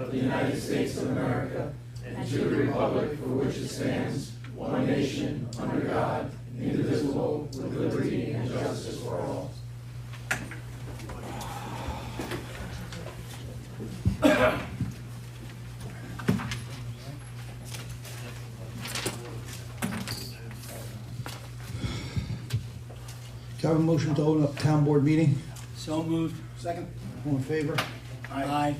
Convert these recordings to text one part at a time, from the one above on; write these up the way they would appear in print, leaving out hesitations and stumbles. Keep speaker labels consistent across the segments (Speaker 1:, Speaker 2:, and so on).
Speaker 1: of the United States of America and to the republic for which it stands, one nation, under God, indivisible, with liberty and justice for all.
Speaker 2: Do I have a motion to open up town board meeting?
Speaker 3: So moved.
Speaker 4: Second.
Speaker 2: All in favor?
Speaker 3: Aye.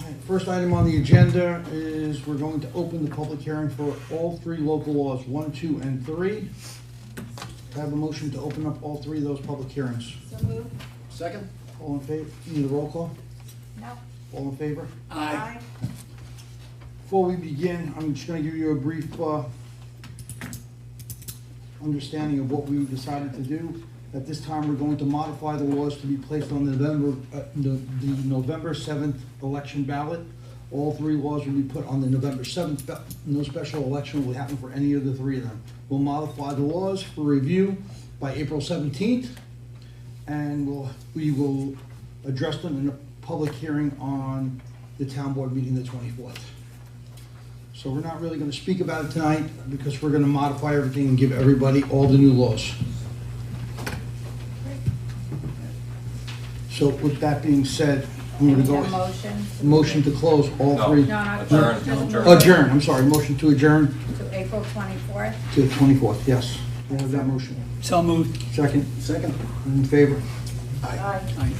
Speaker 2: All right, first item on the agenda is we're going to open the public hearing for all three local laws, 1, 2, and 3. Do I have a motion to open up all three of those public hearings?
Speaker 5: So moved.
Speaker 4: Second.
Speaker 2: All in favor? Need a roll call?
Speaker 5: No.
Speaker 2: All in favor?
Speaker 3: Aye.
Speaker 2: Before we begin, I'm just going to give you a brief understanding of what we decided to do. At this time, we're going to modify the laws to be placed on the November 7th election ballot. All three laws will be put on the November 7th. No special election will happen for any of the three of them. We'll modify the laws for review by April 17th, and we will address them in a public hearing on the town board meeting the 24th. So we're not really going to speak about it tonight because we're going to modify everything and give everybody all the new laws. So with that being said, I'm going to go. Motion to close all three.
Speaker 5: No, not
Speaker 1: Adjourn.
Speaker 5: close.
Speaker 2: Adjourn, I'm sorry, motion to adjourn
Speaker 5: To April 24th.
Speaker 2: to the 24th, yes. We have that motion.
Speaker 3: So moved.
Speaker 2: Second,
Speaker 4: Second.
Speaker 2: in favor?
Speaker 5: Aye.
Speaker 3: Aye.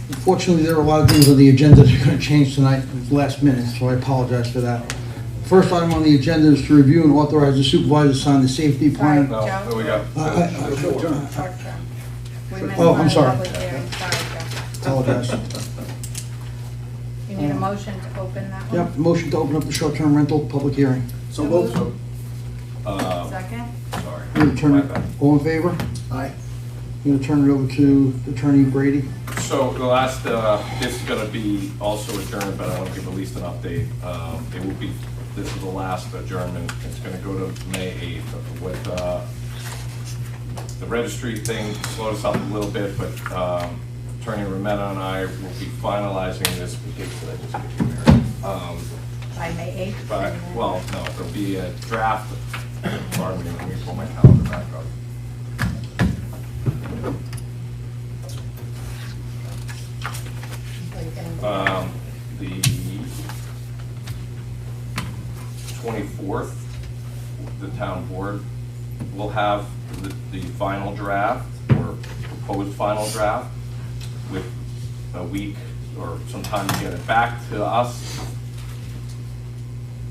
Speaker 2: Unfortunately, there are a lot of things on the agenda that are going to change tonight at the last minute, so I apologize for that. First item on the agenda is to review and authorize the supervisor to sign the safety plan.
Speaker 1: No, there we go.
Speaker 5: Short term. We missed
Speaker 2: Oh,
Speaker 5: one
Speaker 2: I'm sorry.
Speaker 5: public hearing. Sorry, Joe.
Speaker 2: Apologize.
Speaker 5: You need a motion to open that one?
Speaker 2: Yep, motion to open up the short-term rental public hearing.
Speaker 4: So moved.
Speaker 5: Second?
Speaker 1: Sorry.
Speaker 2: I'm gonna turn
Speaker 1: My
Speaker 2: it,
Speaker 1: bad.
Speaker 2: all in favor?
Speaker 4: Aye.
Speaker 2: I'm gonna turn it over to Attorney Brady.
Speaker 1: So the last, this is gonna be also adjourned, but I want to give at least an update. It will be, this is the last adjournment. It's gonna go to May 8th with, the registry thing slowed us up a little bit, but, Attorney Rometta and I will be finalizing this, what date did I just give you, Mary?
Speaker 5: By May 8th?
Speaker 1: But, well, no, there'll be a draft, pardon me, let me pull my calendar back up. The 24th, the town board will have the final draft or proposed final draft with a week or some time to get it back to us.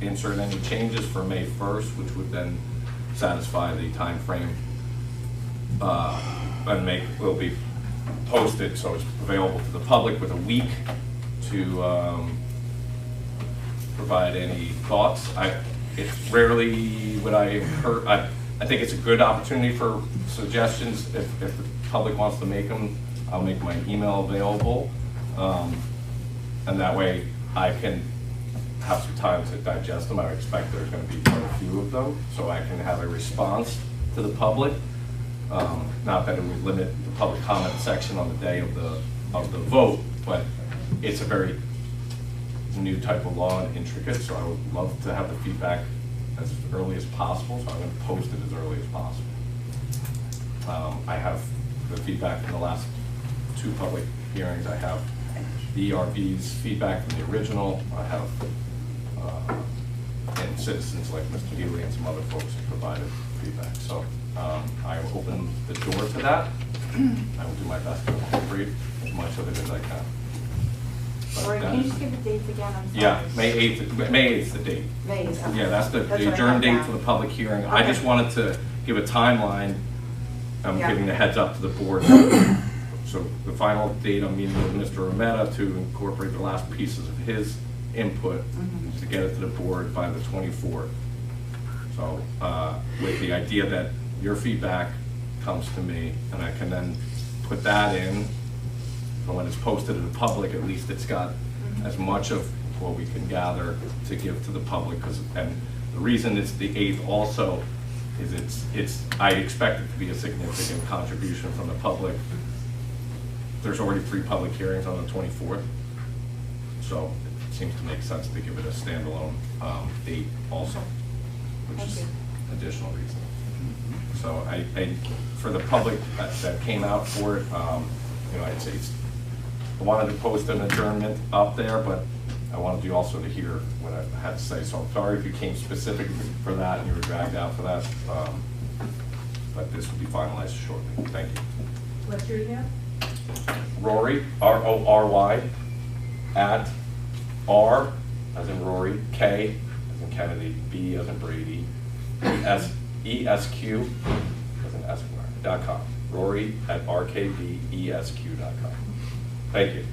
Speaker 1: Insert any changes for May 1st, which would then satisfy the time frame, and will be posted so it's available to the public with a week to provide any thoughts. It's rarely would I heard. I think it's a good opportunity for suggestions. If the public wants to make them, I'll make my email available, and that way I can have some time to digest them. I expect there's going to be quite a few of them, so I can have a response to the public. Not that it would limit the public comment section on the day of the vote, but it's a very new type of law and intricate, so I would love to have the feedback as early as possible, so I'm going to post it as early as possible. I have the feedback from the last two public hearings. I have the ERB's feedback from the original. I have and citizens like Mr. Healy and some other folks have provided feedback. So I will open the door to that. I will do my best to incorporate as much of it as I can.
Speaker 5: Or can you just give the dates again? I'm sorry.
Speaker 1: Yeah, May 8th is the date.
Speaker 5: May 8th.
Speaker 1: Yeah, that's the
Speaker 5: what I
Speaker 1: adjourn
Speaker 5: had
Speaker 1: date
Speaker 5: down.
Speaker 1: for the public hearing. I
Speaker 5: Okay.
Speaker 1: just wanted to give a timeline. I'm
Speaker 5: Yeah.
Speaker 1: giving the heads up to the board. So the final date, I'm meeting with Mr. Rometta to incorporate the last pieces of his input to get it to the board by the 24th. So with the idea that your feedback comes to me and I can then put that in, so when it's posted to the public, at least it's got as much of what we can gather to give to the public. And the reason it's the 8th also is I expect it to be a significant contribution from the public there's already 3 public hearings on the 24th. So it seems to make sense to give it a standalone date also, which is additional reason. So I for the public that came out for it, you know, I'd say I wanted to post an adjournment up there, but I wanted you also to hear what I had to say. So I'm sorry if you came specifically for that and you were dragged out for that, but this will be finalized shortly. Thank you.
Speaker 5: What's your email?
Speaker 1: Rory, R-O-R-Y, @ R, as in Rory, K, as in Kennedy, B, as in Brady, ESQ, as in Esquire.com. Rory at RKBESQ.com. Thank you.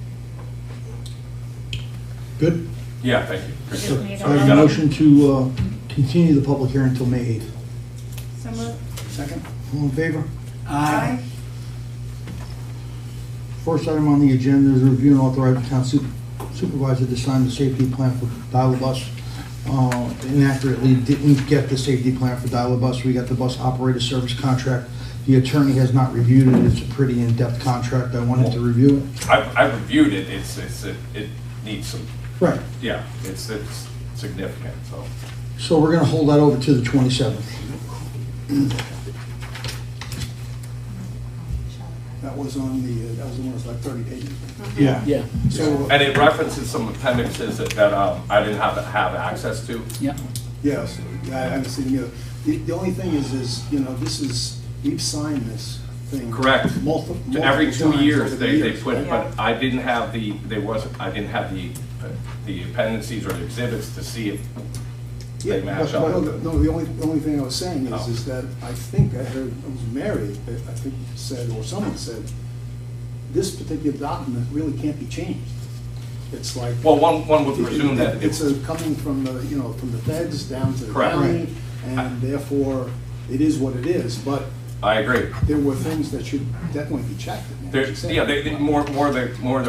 Speaker 2: Good?
Speaker 1: Yeah, thank you.
Speaker 5: Just
Speaker 1: Appreciate
Speaker 5: need
Speaker 1: it.
Speaker 5: a
Speaker 2: I have a motion to continue the public hearing until May 8th.
Speaker 5: So moved.
Speaker 2: Second. All in favor?
Speaker 5: Aye.
Speaker 2: First item on the agenda is review and authorize the town supervisor to sign the safety plan for Dial-A-Bus. Inaccurately didn't get the safety plan for Dial-A-Bus. We got the bus operator service contract. The attorney has not reviewed it. It's a pretty in-depth contract. I wanted to review it.
Speaker 1: I've reviewed it. It needs some,
Speaker 2: Right.
Speaker 1: yeah, it's significant, so.
Speaker 2: So we're gonna hold that over to the 27th.
Speaker 3: That was on the, that was the one that's like 30 pages.
Speaker 2: Yeah.
Speaker 4: Yeah,
Speaker 3: So,
Speaker 1: And it references some appendixes that I didn't have access to.
Speaker 4: yeah.
Speaker 3: yes, I haven't seen, you know, the only thing is, you know, this is, we've signed this thing.
Speaker 1: Correct.
Speaker 3: Multiple
Speaker 1: Every 2
Speaker 3: times
Speaker 1: years,
Speaker 3: over the
Speaker 1: they
Speaker 3: years,
Speaker 1: put,
Speaker 3: right?
Speaker 1: but I didn't have I didn't have the appendices or the exhibits to see if they
Speaker 3: Yeah,
Speaker 1: match
Speaker 3: but-
Speaker 1: up.
Speaker 3: No, the only thing I was saying
Speaker 1: Oh.
Speaker 3: is that I think I heard, it was Mary, that I think said, or someone said, this particular document really can't be changed. It's like.
Speaker 1: Well, one would presume that
Speaker 3: It's coming from the, you know, from the feds down to the
Speaker 1: Correct.
Speaker 3: county, and therefore, it is what it is, but
Speaker 1: I agree.
Speaker 3: there were things that should definitely be checked. I mean, as you said.
Speaker 1: Yeah, more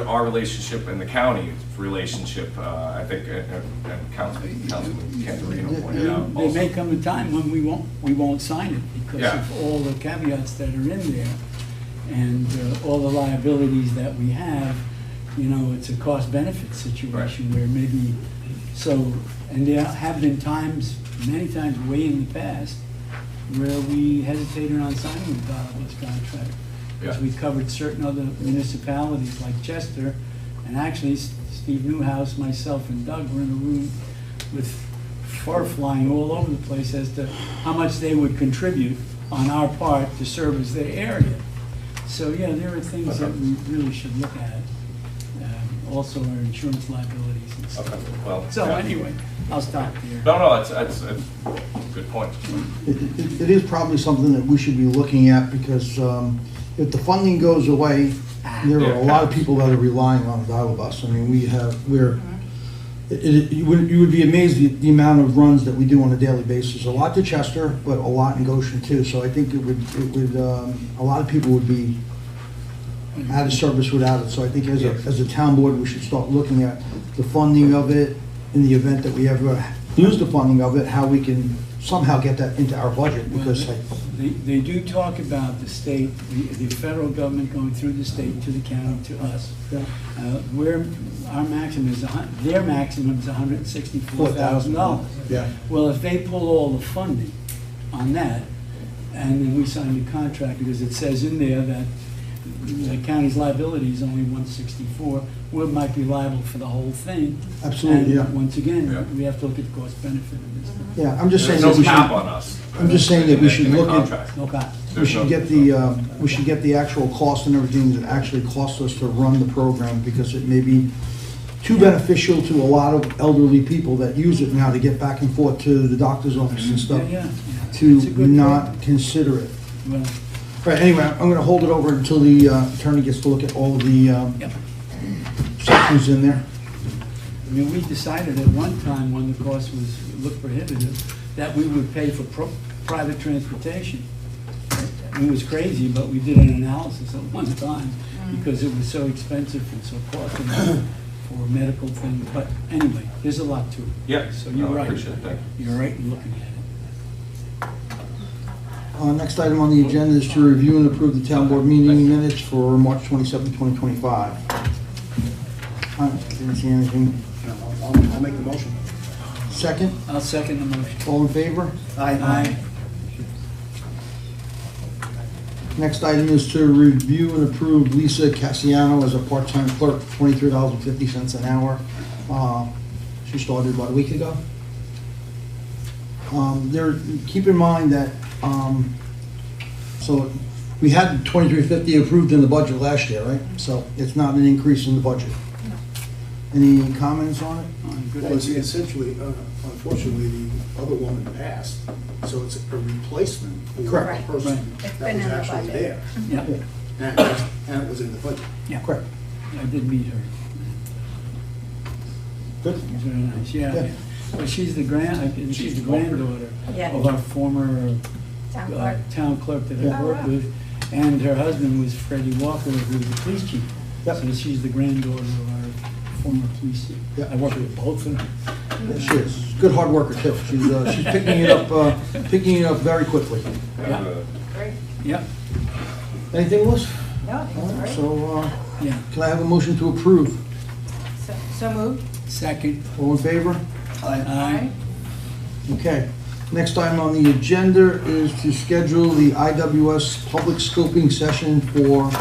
Speaker 1: our relationship and the county's relationship, I think, and Councilman Cantorino pointed out
Speaker 4: There may
Speaker 1: also.
Speaker 4: come a time when we won't sign it because
Speaker 1: Yeah.
Speaker 4: of all the caveats that are in there and all the liabilities that we have. You know, it's a cost-benefit situation where maybe, so, and there have been times, many times way in the past, where we hesitated on signing the Dial-A-Bus contract. Because
Speaker 1: Yeah.
Speaker 4: we covered certain other municipalities like Chester, and actually Steve Newhouse, myself, and Doug were in a room with fur flying all over the place as to how much they would contribute on our part to service their area. So, yeah, there are things that we really should look at. Also our insurance liabilities and stuff.
Speaker 1: Okay, well.
Speaker 4: So
Speaker 1: yeah.
Speaker 4: anyway, I'll stop there.
Speaker 1: No, that's a good point.
Speaker 2: It is probably something that we should be looking at because if the funding goes away, there are a lot of people that are relying on Dial-A-Bus. I mean, you would be amazed at the amount of runs that we do on a daily basis. A lot to Chester, but a lot in Goshen too. So I think it would a lot of people would be out of service without it. So I think as a town board, we should start looking at the funding of it in the event that we ever lose the funding of it, how we can somehow get that into our budget because
Speaker 4: They do talk about the state, the federal government going through the state to the county to us. Our maximum is, their maximum is $164,000.
Speaker 2: Yeah.
Speaker 4: Well, if they pull all the funding on that, and then we sign the contract, because it says in there that the county's liability is only 164, we might be liable for the whole thing.
Speaker 2: Absolutely, yeah.
Speaker 4: And once again,
Speaker 1: Yeah.
Speaker 4: we have to look at the cost benefit of this.
Speaker 2: Yeah, I'm just saying
Speaker 1: There's
Speaker 2: that
Speaker 1: no
Speaker 2: we
Speaker 1: cap
Speaker 2: should,
Speaker 1: on us.
Speaker 2: I'm just saying that we should
Speaker 1: in the
Speaker 2: look at-
Speaker 1: contract.
Speaker 4: No cost.
Speaker 2: we should get the actual cost and everything that actually costs us to run the program because it may be too beneficial to a lot of elderly people that use it now to get back and forth to the doctor's office and stuff,
Speaker 4: Yeah.
Speaker 2: to
Speaker 4: It's a good
Speaker 2: not consider it.
Speaker 4: Well,
Speaker 2: Right, anyway, I'm gonna hold it over until the attorney gets to look at all of the
Speaker 4: yep.
Speaker 2: sections in there.
Speaker 4: I mean, we decided at one time when the cost looked prohibitive, that we would pay for private transportation. It was crazy, but we did an analysis at one time because it was so expensive and so costly for medical things. But anyway, there's a lot to it.
Speaker 1: Yeah,
Speaker 4: So you're
Speaker 1: no, I
Speaker 4: right.
Speaker 1: appreciate that.
Speaker 4: You're right in looking at it.
Speaker 2: Next item on the agenda is to review and approve the town board meeting minutes for March 27, 2025. Didn't see anything.
Speaker 3: I'll make the motion.
Speaker 2: Second,
Speaker 4: I'll second the motion.
Speaker 2: all in favor?
Speaker 4: Aye.
Speaker 2: Next item is to review and approve Lisa Cassiano as a part-time clerk, $23.50 an hour. She started about a week ago. Keep in mind that, so we had $23.50 approved in the budget last year, right? So it's not an increase in the budget. Any comments on it?
Speaker 3: Well, it's essentially, unfortunately, the other woman passed, so it's a replacement for
Speaker 2: Correct.
Speaker 3: the person
Speaker 5: Right. It's
Speaker 3: that
Speaker 5: been
Speaker 3: was
Speaker 5: in the
Speaker 3: actually
Speaker 5: budget.
Speaker 3: there.
Speaker 4: Yeah,
Speaker 3: And it was in the budget.
Speaker 4: yeah.
Speaker 2: Correct.
Speaker 4: I did meet her.
Speaker 2: Good.
Speaker 4: She's very nice, yeah.
Speaker 2: Yeah.
Speaker 4: Yeah. Well, she's the granddaughter
Speaker 5: Yeah.
Speaker 4: of our former
Speaker 5: Town clerk.
Speaker 4: town clerk that
Speaker 2: Yeah.
Speaker 4: I worked with. And her husband was Freddie Walker, who was the police chief.
Speaker 2: Yep.
Speaker 4: So she's the granddaughter of our former police chief.
Speaker 2: Yep.
Speaker 4: I worked with both of them.
Speaker 2: Yeah, she is. Good hard worker too. She's picking it up very quickly.
Speaker 4: Yeah,
Speaker 5: Great.
Speaker 4: yeah,
Speaker 2: Anything else?
Speaker 5: No,
Speaker 2: All
Speaker 5: that's
Speaker 2: right,
Speaker 5: great.
Speaker 2: so,
Speaker 4: yeah.
Speaker 2: can I have a motion to approve?
Speaker 5: So moved.
Speaker 4: Second.
Speaker 2: All in favor?
Speaker 4: Aye.
Speaker 2: Okay. Next item on the agenda is to schedule the IWS public scoping session for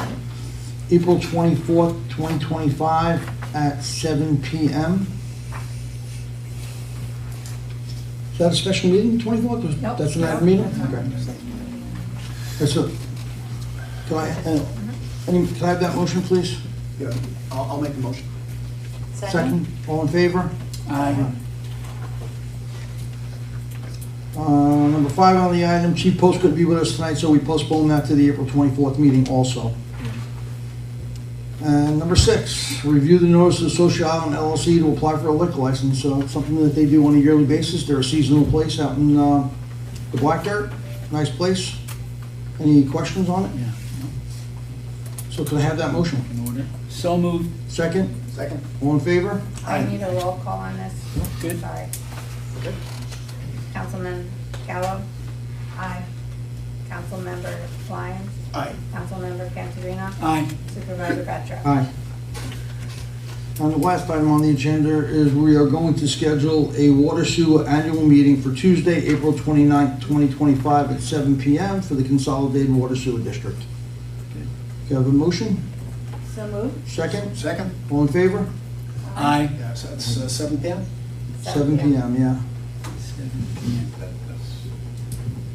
Speaker 2: April 24th, 2025 at 7 PM. Is that a special meeting, 24th?
Speaker 5: Nope.
Speaker 2: That's an ad
Speaker 5: Nope.
Speaker 2: meeting? Okay. That's it. Can I have that motion, please?
Speaker 3: Yeah, I'll make the motion.
Speaker 2: Second, all in favor?
Speaker 4: Aye.
Speaker 2: Number 5 on the item, Chief Post couldn't be with us tonight, so we postponed that to the April 24th meeting also. And number 6, review the notice of Social Island LLC to apply for a liquor license. It's something that they do on a yearly basis. They're a seasonal place out in the Black Dirt. Nice place. Any questions on it?
Speaker 4: Yeah.
Speaker 2: So can I have that motion?
Speaker 4: In order. So moved.
Speaker 2: Second,
Speaker 3: Second?
Speaker 2: all in favor?
Speaker 5: I need a roll call on this.
Speaker 4: Good.
Speaker 5: Sorry. Councilman Gallo? Aye. Councilmember Lyons?
Speaker 3: Aye.
Speaker 5: Councilmember Cantorino?
Speaker 4: Aye.
Speaker 5: Supervisor Petra?
Speaker 2: Aye. And the last item on the agenda is we are going to schedule a water sewer annual meeting for Tuesday, April 29th, 2025 at 7 PM for the Consolidated Water Sewer District. Do you have a motion?
Speaker 5: So moved.
Speaker 2: Second?
Speaker 3: Second?
Speaker 2: All in favor?
Speaker 4: Aye.
Speaker 3: Yeah, so that's 7 PM?
Speaker 2: 7 PM, yeah.
Speaker 4: 7 p.m.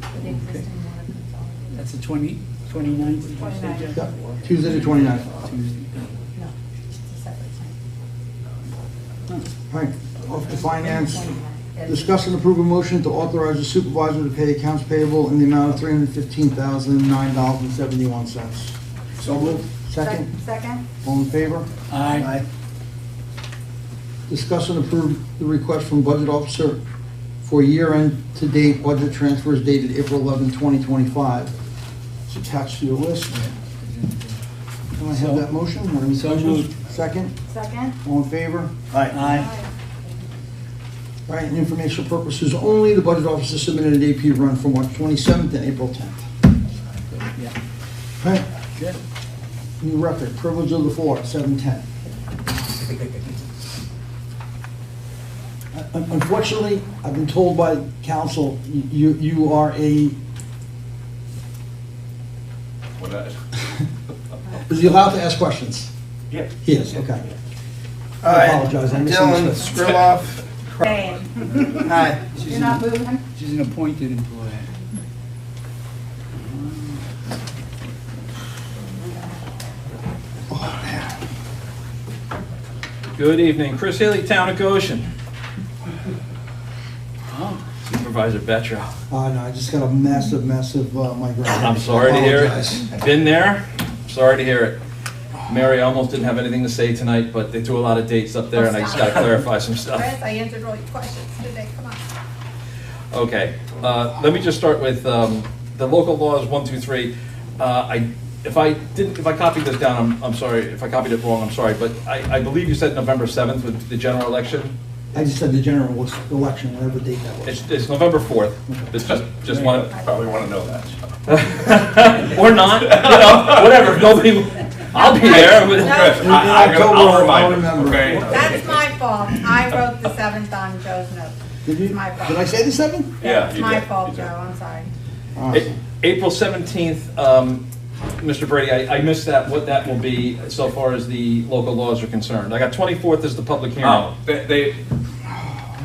Speaker 5: For the existing water consolidated.
Speaker 4: That's the 29th, did you say,
Speaker 5: 29th.
Speaker 4: Jeff?
Speaker 2: Yeah, Tuesday the 29th.
Speaker 4: Tuesday.
Speaker 5: No, it's a separate thing.
Speaker 2: All right, off to finance.
Speaker 5: 29th.
Speaker 2: Discuss and approve a motion to authorize the supervisor to pay accounts payable in the amount of $315,009.71.
Speaker 3: So moved.
Speaker 2: Second?
Speaker 5: Second?
Speaker 2: All in favor?
Speaker 4: Aye.
Speaker 2: Discuss and approve the request from Budget Officer for year-end to date budget transfers dated April 11, 2025. It's attached to your list. Can I have that motion? Or any
Speaker 4: So
Speaker 2: questions?
Speaker 4: moved.
Speaker 2: Second?
Speaker 5: Second?
Speaker 2: All in favor?
Speaker 4: Aye.
Speaker 2: All right, and informational purposes only, the Budget Officer submitted an AP run from March 27th and April 10th.
Speaker 4: Yeah.
Speaker 2: All right,
Speaker 4: Good.
Speaker 2: new record, privilege of the floor, 7:10. Unfortunately, I've been told by council, you are a,
Speaker 1: What I-
Speaker 2: is he allowed to ask questions?
Speaker 1: Yeah.
Speaker 2: He is, okay.
Speaker 6: All
Speaker 2: I
Speaker 6: right,
Speaker 2: apologize, I
Speaker 6: Dylan
Speaker 2: misunderstood.
Speaker 6: Skriloff.
Speaker 5: Staying.
Speaker 6: Hi.
Speaker 5: You're not moving?
Speaker 4: She's an appointed employee.
Speaker 6: Good evening, Chris Haley, Town of Goshen.
Speaker 4: Oh,
Speaker 6: Supervisor Betro.
Speaker 2: No, I just got a massive migraine.
Speaker 6: I'm sorry to hear
Speaker 2: Apologize.
Speaker 6: it. Been there, sorry to hear it. Mary almost didn't have anything to say tonight, but they threw a lot of dates up there and I just gotta clarify some stuff.
Speaker 5: Chris, I answered all your questions today, come on.
Speaker 6: Okay, let me just start with the local laws 1, 2, 3. If I copied this down, I'm sorry. If I copied it wrong, I'm sorry. But I believe you said November 7th with the general election.
Speaker 2: I just said the general election, whatever date that was.
Speaker 6: It's November 4th. It's just one,
Speaker 1: Probably want to know that.
Speaker 6: or not, whatever, nobody, I'll be there.
Speaker 1: Good.
Speaker 2: In
Speaker 1: I'll
Speaker 2: October, I'll
Speaker 1: remind you,
Speaker 2: remember.
Speaker 1: okay?
Speaker 5: That's my fault. I wrote the 7th on Joe's note.
Speaker 2: Did you,
Speaker 5: My fault.
Speaker 2: did I say the 7th?
Speaker 1: Yeah,
Speaker 5: It's
Speaker 1: you
Speaker 5: my
Speaker 1: did,
Speaker 5: fault,
Speaker 1: you
Speaker 5: Joe,
Speaker 1: did.
Speaker 5: I'm sorry.
Speaker 6: April 17th, Mr. Brady, I missed that, what that will be so far as the local laws are concerned. I got 24th as the public hearing.
Speaker 1: Oh,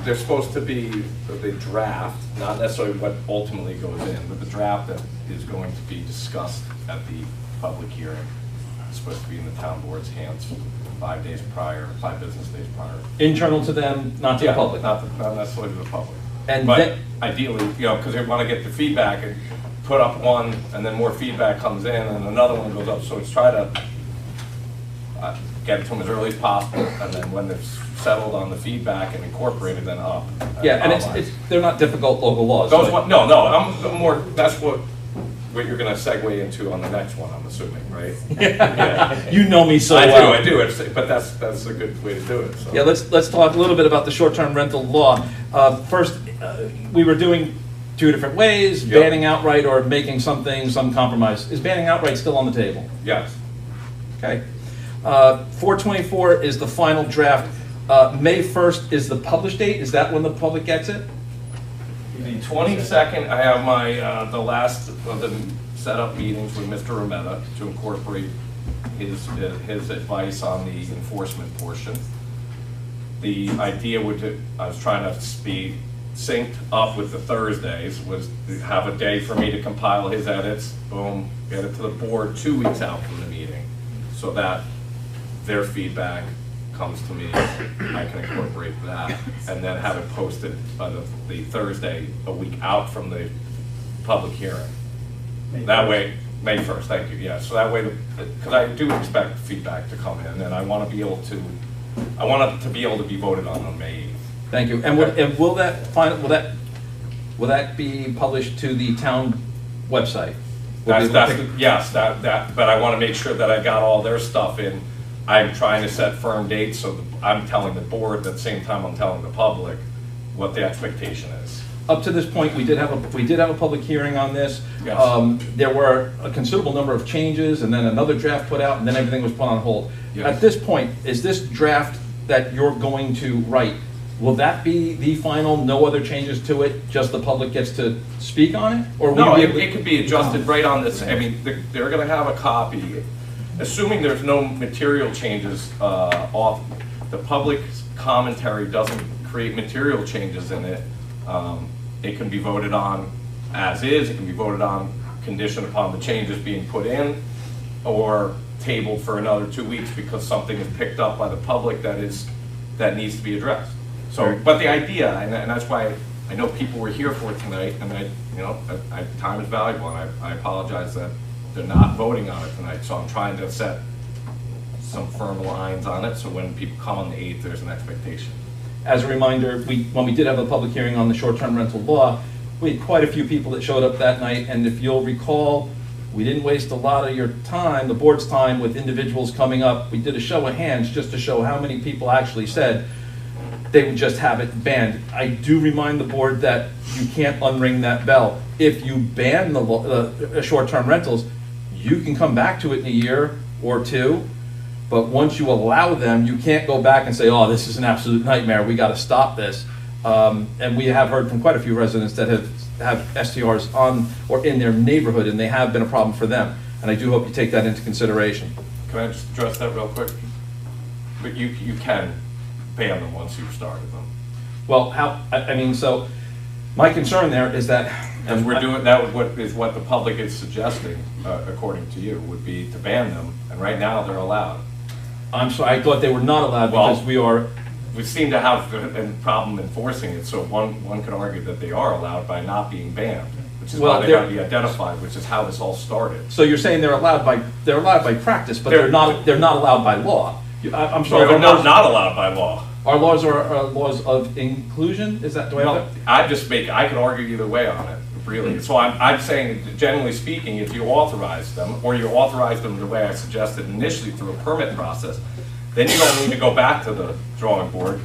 Speaker 1: they're supposed to be the draft, not necessarily what ultimately goes in, but the draft that is going to be discussed at the public hearing. It's supposed to be in the town board's hands 5 days prior, 5 business days prior.
Speaker 6: Internal to them, not to the
Speaker 1: Yeah,
Speaker 6: public.
Speaker 1: not necessarily to the public.
Speaker 6: And
Speaker 1: But
Speaker 6: then-
Speaker 1: ideally, because they want to get the feedback and put up one, and then more feedback comes in, and another one goes up, so it's try to get it to them as early as possible, and then when they're settled on the feedback and incorporated, then up.
Speaker 6: Yeah, and it's, they're not difficult local laws.
Speaker 1: Those
Speaker 6: so-
Speaker 1: one, no, I'm more, that's what you're gonna segue into on the next one, I'm assuming, right? Yeah.
Speaker 6: You know me so well.
Speaker 1: I do, but that's a good way to do it, so.
Speaker 6: Yeah, let's talk a little bit about the short-term rental law. First, we were doing two different ways,
Speaker 1: Yep.
Speaker 6: banning outright or making some compromise. Is banning outright still on the table?
Speaker 1: Yes.
Speaker 6: Okay. 424 is the final draft. May 1st is the published date. Is that when the public gets it?
Speaker 1: The 22nd, I have my, the last of the setup meetings with Mr. Rometta to incorporate his advice on the enforcement portion. The idea I was trying to be synced up with the Thursdays, was to have a day for me to compile his edits, boom, get it to the board 2 weeks out from the meeting, so that their feedback comes to me, I can incorporate that, and then have it posted on the Thursday, a week out from the public hearing. That way, May 1st, thank you, yeah, so that way, because I do expect feedback to come in, and I want to be able to, I want it to be able to be voted on May 8th.
Speaker 6: Thank you. And will that be published to the town website?
Speaker 1: Yes, but I want to make sure that I got all their stuff in. I'm trying to set firm dates, so I'm telling the board, at the same time I'm telling the public what the expectation is.
Speaker 6: Up to this point, we did have a public hearing on this.
Speaker 1: Yes.
Speaker 6: There were a considerable number of changes, and then another draft put out, and then everything was put on hold.
Speaker 1: Yes.
Speaker 6: At this point, is this draft that you're going to write, will that be the final, no other changes to it, just the public gets to speak on it? Or will
Speaker 1: No,
Speaker 6: you be able
Speaker 1: it could be adjusted right on this, I mean, they're gonna have a copy, assuming there's no material changes off, the public's commentary doesn't create material changes in it, it can be voted on as is, it can be voted on conditioned upon the changes being put in, or tabled for another 2 weeks because something is picked up by the public that needs to be addressed. So, but the idea, and that's why I know people were here for it tonight, and time is valuable, and I apologize that they're not voting on it tonight, so I'm trying to set some firm lines on it, so when people come on the 8th, there's an expectation.
Speaker 6: As a reminder, when we did have a public hearing on the short-term rental law, we had quite a few people that showed up that night, and if you'll recall, we didn't waste a lot of your time, the board's time, with individuals coming up. We did a show of hands just to show how many people actually said they would just have it banned. I do remind the board that you can't unring that bell. If you ban the short-term rentals, you can come back to it in a year or two, but once you allow them, you can't go back and say, oh, this is an absolute nightmare, we gotta stop this. And we have heard from quite a few residents that have STRs on or in their neighborhood, and they have been a problem for them. And I do hope you take that into consideration.
Speaker 1: Can I just address that real quick? But you can ban them once you've started them.
Speaker 6: Well, so my concern there is that.
Speaker 1: As we're doing, what the public is suggesting, according to you, would be to ban them, and right now they're allowed.
Speaker 6: I'm sorry, I thought they were not allowed because
Speaker 1: We seem to have a problem enforcing it, so one could argue that they are allowed by not being banned, which is why they gotta be identified, which is how this all started.
Speaker 6: So you're saying they're allowed by practice, but they're not allowed by law. I'm sorry.
Speaker 1: They're not allowed by law.
Speaker 6: Our laws are laws of inclusion, is that, do I have that?
Speaker 1: I could argue either way on it, really. So I'm saying, generally speaking, if you authorize them, or you authorize them the way I suggested initially through a permit process, then you don't need to go back to the drawing board.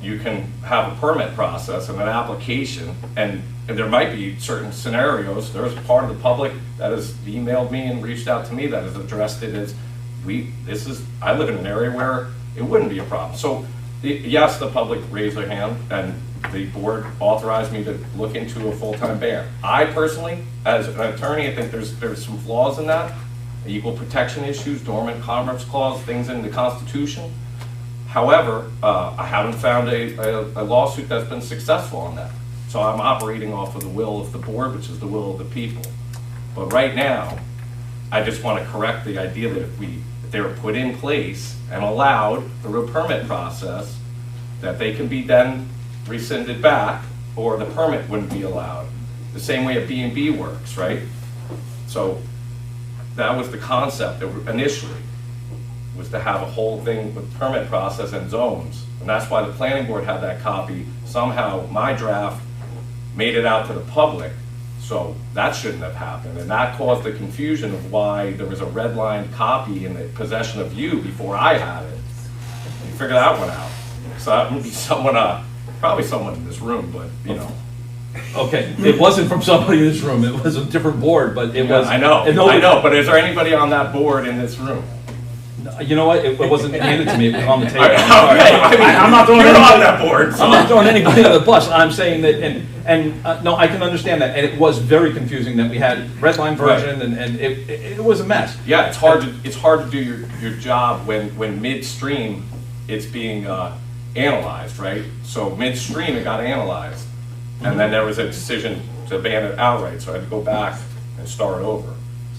Speaker 1: you can have a permit process and an application, and there might be certain scenarios, there's part of the public that has emailed me and reached out to me that has addressed it as, I live in an area where it wouldn't be a problem. So, yes, the public raised their hand, and the board authorized me to look into a full-time ban. I personally, as an attorney, I think there's some flaws in that, equal protection issues, dormant commerce clause, things in the Constitution. However, I haven't found a lawsuit that's been successful on that. So I'm operating off of the will of the board, which is the will of the people. But right now, I just want to correct the idea that if they were put in place and allowed through a permit process, that they can be then rescinded back, or the permit wouldn't be allowed. The same way a B&B works, right? So that was the concept initially, was to have a whole thing with permit process and zones. And that's why the planning board had that copy. Somehow my draft made it out to the public, so that shouldn't have happened. And that caused the confusion of why there was a red line copy in the possession of you before I had it. You figure that one out. So that would be someone, probably someone in this room, but you know.
Speaker 6: Okay, it wasn't from somebody in this room, it was a different board, but it was.
Speaker 1: I know,
Speaker 6: and nobody-
Speaker 1: I know, but is there anybody on that board in this room?
Speaker 6: You know what, it wasn't handed to me, it was on the table.
Speaker 1: Okay,
Speaker 6: I'm sorry. I'm not throwing
Speaker 1: you're
Speaker 6: anybody-
Speaker 1: on that board, so.
Speaker 6: I'm not throwing anybody under the bus, I'm saying that, no, I can understand that, and it was very confusing that we had red line version, and it was a mess.
Speaker 1: Yeah, it's hard to do your job when midstream it's being analyzed, right? So midstream it got analyzed, and then there was a decision to ban it outright, so I had to go back and start over.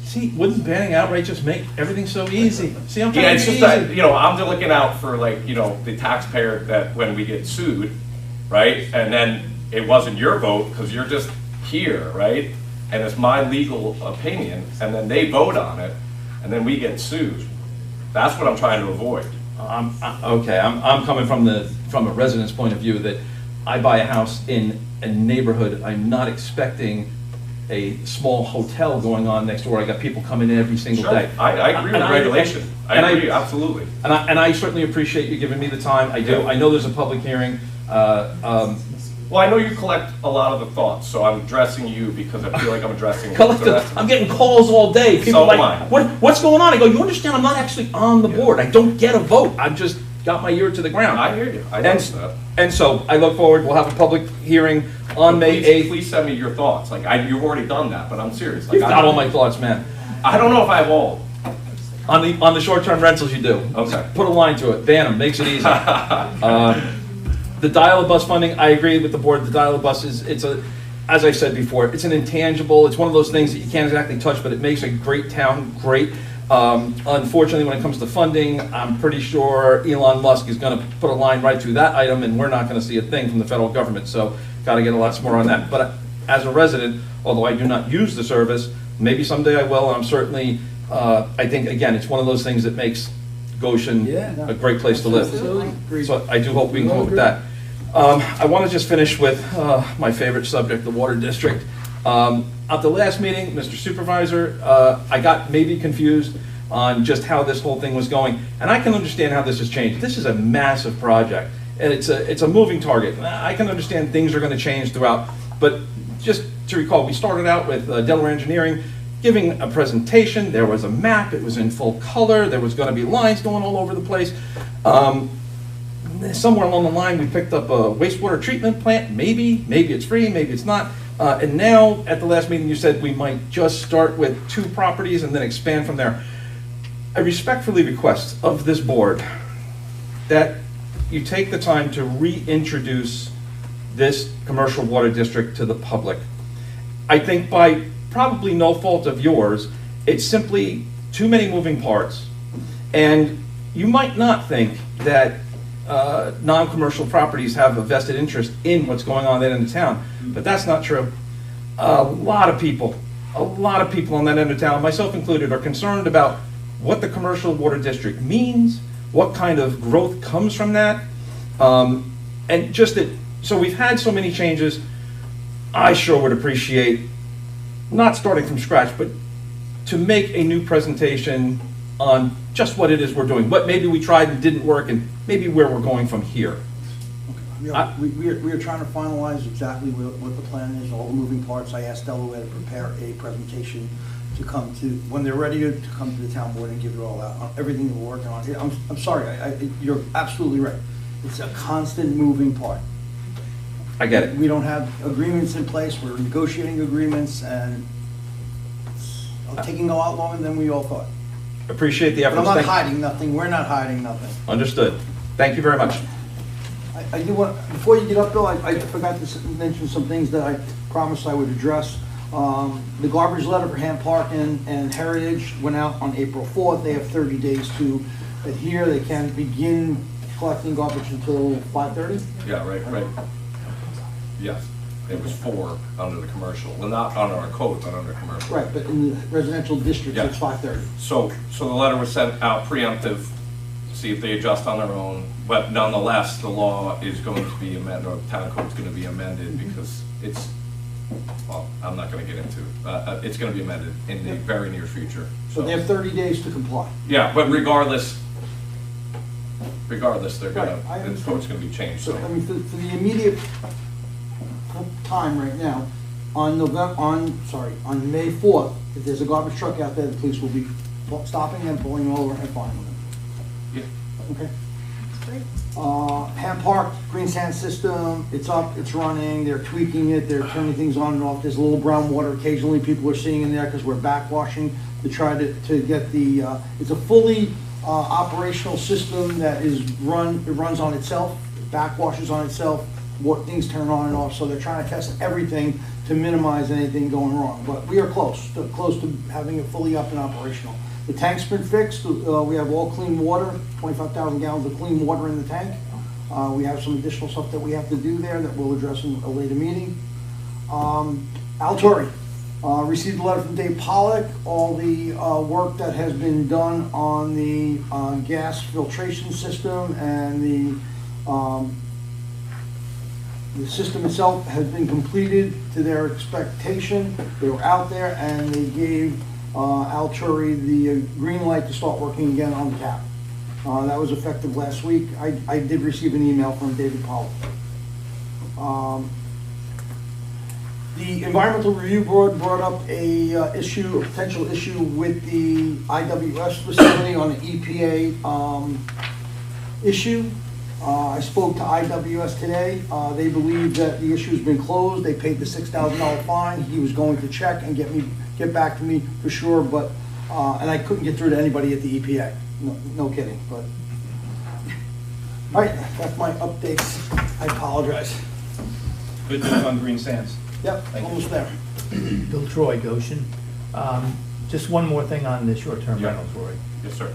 Speaker 6: See, wouldn't banning outright just make everything so easy? See, I'm
Speaker 1: Yeah,
Speaker 6: trying
Speaker 1: it's
Speaker 6: to
Speaker 1: just
Speaker 6: be
Speaker 1: that,
Speaker 6: easy.
Speaker 1: you know, I'm just looking out for like, you know, the taxpayer that when we get sued, right? And then it wasn't your vote because you're just here, right? And it's my legal opinion, and then they vote on it, and then we get sued. That's what I'm trying to avoid.
Speaker 6: Okay, I'm coming from a resident's point of view that I buy a house in a neighborhood, I'm not expecting a small hotel going on next door. I got people coming in every single
Speaker 1: Sure,
Speaker 6: day.
Speaker 1: I agree with regulation. I agree, absolutely.
Speaker 6: And I certainly appreciate you giving me the time. I do.
Speaker 1: Yeah.
Speaker 6: I know there's a public hearing.
Speaker 1: Well, I know you collect a lot of the thoughts, so I'm addressing you because I feel like I'm addressing the rest of
Speaker 6: I'm getting calls all day. People
Speaker 1: So
Speaker 6: are
Speaker 1: am I.
Speaker 6: like, what's going on? I go, you understand I'm not actually on the board. I don't get a vote. I've just got my ear to the ground.
Speaker 1: I hear you. I know that.
Speaker 6: And so I look forward, we'll have a public hearing on May 8th.
Speaker 1: Please send me your thoughts. Like, you've already done that, but I'm serious. Like,
Speaker 6: You've got all my thoughts, man.
Speaker 1: I don't know if I have all.
Speaker 6: On the short-term rentals, you do.
Speaker 1: Okay.
Speaker 6: Put a line to it, ban them, makes it easy. The dial-a-bus funding, I agree with the board, the dial-a-bus as I said before, it's an intangible, it's one of those things that you can't exactly touch, but it makes a great town great. Unfortunately, when it comes to funding, I'm pretty sure Elon Musk is gonna put a line right through that item, and we're not gonna see a thing from the federal government, so gotta get a lot more on that. But as a resident, although I do not use the service, maybe someday I will, and I'm certainly, I think, again, it's one of those things that makes Goshen
Speaker 4: Yeah.
Speaker 6: a great place to live.
Speaker 4: Absolutely.
Speaker 6: So I do hope we can come up with that. I want to just finish with my favorite subject, the water district. At the last meeting, Mr. Supervisor, I got maybe confused on just how this whole thing was going, and I can understand how this has changed. This is a massive project, and it's a moving target. I can understand things are going to change throughout, but just to recall, we started out with Delaware Engineering giving a presentation. There was a map, it was in full color, there was going to be lines going all over the place. Somewhere along the line, we picked up a wastewater treatment plant, maybe it's free, maybe it's not. And now, at the last meeting, you said we might just start with 2 properties and then expand from there. I respectfully request of this board that you take the time to reintroduce this commercial water district to the public. I think by probably no fault of yours, it's simply too many moving parts. And you might not think that non-commercial properties have a vested interest in what's going on there in the town, but that's not true. A lot of people on that end of town, myself included, are concerned about what the commercial water district means, what kind of growth comes from that, and just that, so we've had so many changes. I sure would appreciate, not starting from scratch, but to make a new presentation on just what it is we're doing, what maybe we tried and didn't work, and maybe where we're going from here.
Speaker 2: Yeah, we are trying to finalize exactly what the plan is, all the moving parts. I asked Delaware to prepare a presentation to come to, when they're ready to come to the town board and give it all out, on everything that we're working on. I'm sorry, you're absolutely right. It's a constant moving part.
Speaker 6: I get it.
Speaker 2: We don't have agreements in place, we're negotiating agreements, and it's taking a lot longer than we all thought.
Speaker 6: Appreciate the
Speaker 2: But
Speaker 6: efforts.
Speaker 2: I'm not
Speaker 6: Thank-
Speaker 2: hiding nothing, we're not hiding nothing.
Speaker 6: Understood. Thank you very much.
Speaker 2: I do want, before you get up, Bill, I forgot to mention some things that I promised I would address. The garbage letter for Ham Park and Heritage went out on April 4th. They have 30 days to adhere. They can't begin collecting garbage until 5:30.
Speaker 1: Yeah, right. Yes, it was 4 under the commercial, well, not under our code, but under commercial.
Speaker 2: Right, but in the residential district,
Speaker 1: Yeah.
Speaker 2: it's 5:30.
Speaker 1: So the letter was sent out preemptive, see if they adjust on their own, but nonetheless, the law is going to be amended, or the town code's gonna be amended, because it's, well, I'm not gonna get into, it's gonna be amended in the very near future.
Speaker 2: So they have 30 days to comply.
Speaker 1: Yeah, but regardless, they're gonna,
Speaker 2: Right, I
Speaker 1: the code's gonna be changed,
Speaker 2: So,
Speaker 1: so.
Speaker 2: I mean, for the immediate time right now, on May 4th, if there's a garbage truck out there, the police will be stopping them, pulling them over, and fining them.
Speaker 1: Yeah.
Speaker 2: Okay?
Speaker 5: That's great.
Speaker 2: Ham Park, green sand system, it's up, it's running, they're tweaking it, they're turning things on and off. There's a little brown water occasionally people are seeing in there because we're backwashing to try to get the, it's a fully operational system that it runs on itself, backwashes on itself, what things turn on and off, so they're trying to test everything to minimize anything going wrong. But we are close to having it fully up and operational. The tank's been fixed, we have all clean water, 25,000 gallons of clean water in the tank. We have some additional stuff that we have to do there that we'll address in a later meeting. Altori, received a letter from Dave Pollock, all the work that has been done on the gas filtration system and the system itself has been completed to their expectation. They were out there and they gave Altori the green light to start working again on the tap. That was effective last week. I did receive an email from David Pollock. The Environmental Review Board brought up a potential issue with the IWS facility on the EPA issue. I spoke to IWS today. They believe that the issue's been closed. They paid the $6,000 fine. He was going to check and get back to me for sure, but, and I couldn't get through to anybody at the EPA. No kidding, but. All right, that's my updates. I apologize.
Speaker 6: Good news on green sands.
Speaker 2: Yep,
Speaker 6: Thank you.
Speaker 2: almost there.
Speaker 7: Bill Troy, Goshen. Just one more thing on the short-term
Speaker 1: Yeah.
Speaker 7: rentals, Rory.
Speaker 1: Yes, sir.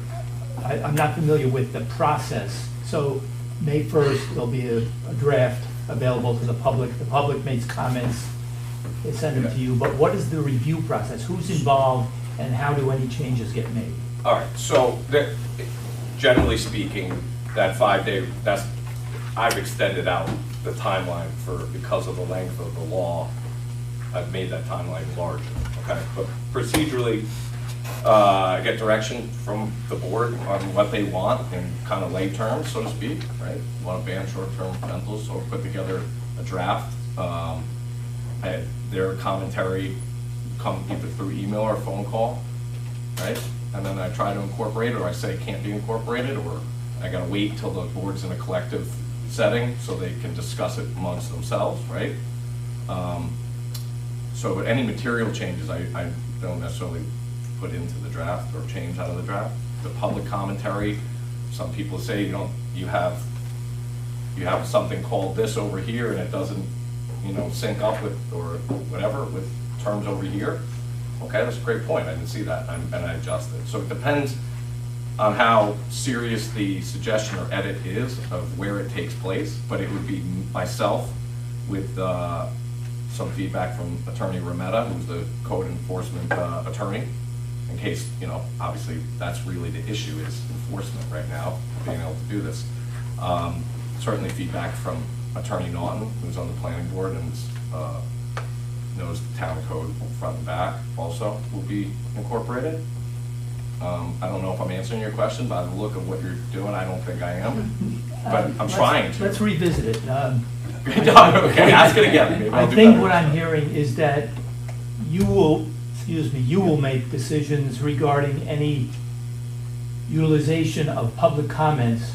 Speaker 7: I'm not familiar with the process. So May 1st, there'll be a draft available to the public. The public makes comments, they send them to you. But what is the review process? Who's involved and how do any changes get made?
Speaker 1: All right, so generally speaking, that 5-day, I've extended out the timeline because of the length of the law. I've made that timeline larger, okay? But procedurally, I get direction from the board on what they want in kind of lay terms, so to speak, right? Want to ban short-term rentals, so put together a draft. Their commentary come either through email or phone call, right? And then I try to incorporate it, or I say it can't be incorporated, or I gotta wait till the board's in a collective setting so they can discuss it amongst themselves, right? So any material changes, I don't necessarily put into the draft or change out of the draft. The public commentary, some people say, you have something called this over here and it doesn't, sync up with, or whatever, with terms over here. Okay, that's a great point, I didn't see that, and I adjusted. So it depends on how serious the suggestion or edit is of where it takes place, but it would be myself with some feedback from Attorney Rometta, who's the code enforcement attorney, in case, obviously that's really the issue, is enforcement right now, being able to do this. Certainly feedback from Attorney Naughton, who's on the planning board and knows the town code front and back also will be incorporated. I don't know if I'm answering your question, by the look of what you're doing, I don't think I am, but I'm trying to.
Speaker 7: Let's revisit it.
Speaker 1: Okay, ask it again. Maybe I'll
Speaker 7: I
Speaker 1: do
Speaker 7: think
Speaker 1: better.
Speaker 7: what I'm hearing is that you will make decisions regarding any utilization of public comments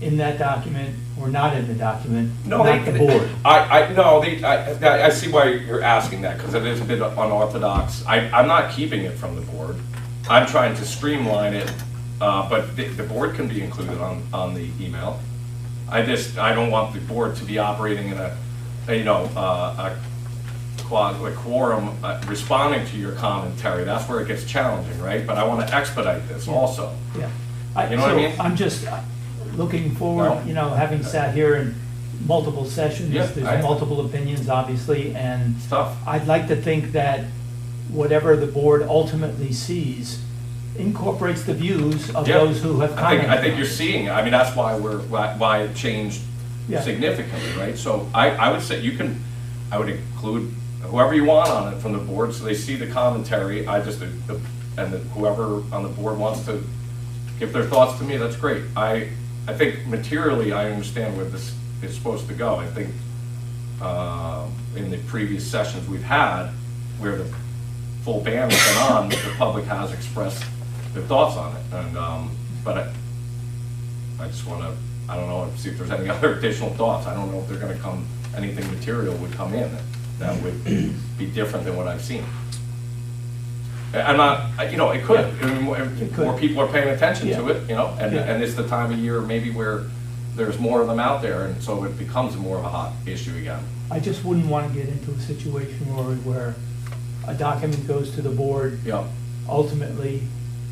Speaker 7: in that document or not in the document,
Speaker 1: No,
Speaker 7: not the board.
Speaker 1: I see why you're asking that, because it is a bit unorthodox. I'm not keeping it from the board. I'm trying to streamline it, but the board can be included on the email. I don't want the board to be operating in a quorum, responding to your commentary. That's where it gets challenging, right? But I want to expedite this also.
Speaker 7: Yeah.
Speaker 1: You know what I mean?
Speaker 7: So I'm just looking forward,
Speaker 1: No.
Speaker 7: having sat here in multiple sessions,
Speaker 1: Yeah,
Speaker 7: there's multiple opinions, obviously, and
Speaker 1: It's tough.
Speaker 7: I'd like to think that whatever the board ultimately sees incorporates the views of
Speaker 1: Yeah.
Speaker 7: those who have commented.
Speaker 1: I think you're seeing it. I mean, that's why why it changed
Speaker 7: Yeah.
Speaker 1: significantly, right? So I would say I would include whoever you want on it from the board, so they see the commentary. Whoever on the board wants to give their thoughts to me, that's great. I think materially, I understand where this is supposed to go. I think in the previous sessions we've had, where the full ban has been on, the public has expressed their thoughts on it. And but I just want to, I don't know, see if there's any other additional thoughts. I don't know if they're going to come, anything material would come in that would be different than what I've seen. I'm not, it could. I mean, more people are paying attention to it, and it's the time of year maybe where there's more of them out there, and so it becomes more of a hot issue again.
Speaker 7: I just wouldn't want to get into a situation, Rory, where a document goes to the board,
Speaker 1: Yeah.
Speaker 7: ultimately,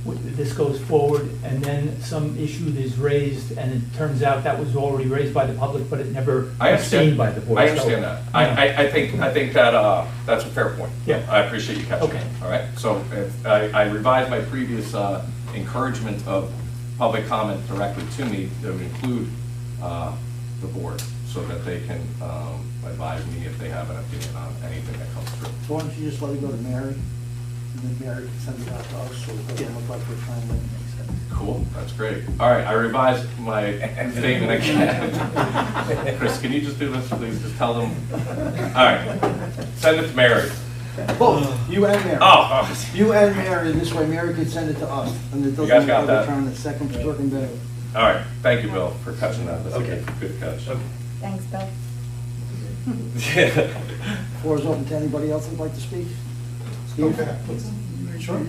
Speaker 7: this goes forward, and then some issue is raised, and it turns out that was already raised by the public, but it never
Speaker 1: I
Speaker 7: was seen
Speaker 1: understand.
Speaker 7: by the board.
Speaker 1: I understand that. I think that that's a fair point.
Speaker 7: Yeah.
Speaker 1: I appreciate you catching
Speaker 7: Okay.
Speaker 1: it. All right. So I revised my previous encouragement of public comment directly to me that would include the board, so that they can advise me if they have an opinion on anything that comes through.
Speaker 2: So why don't you just let it go to Mary, and then Mary can send it out to us, so it doesn't look like we're trying to make sense.
Speaker 1: Cool, that's great. All right, I revised my statement again. Chris, can you just do this, please? Just tell them. All right, send it to Mary.
Speaker 2: Both, you and Mary.
Speaker 1: Oh,
Speaker 2: You and Mary, this way Mary can send it to us, and it doesn't
Speaker 1: guys
Speaker 2: look
Speaker 1: got
Speaker 2: like we're
Speaker 1: that?
Speaker 2: trying to circumvent.
Speaker 1: all right, thank you, Bill, for catching that. That's a good catch.
Speaker 5: Thanks, Bill.
Speaker 2: Floor is open to anybody else who'd like to speak? Steve?
Speaker 3: Sure.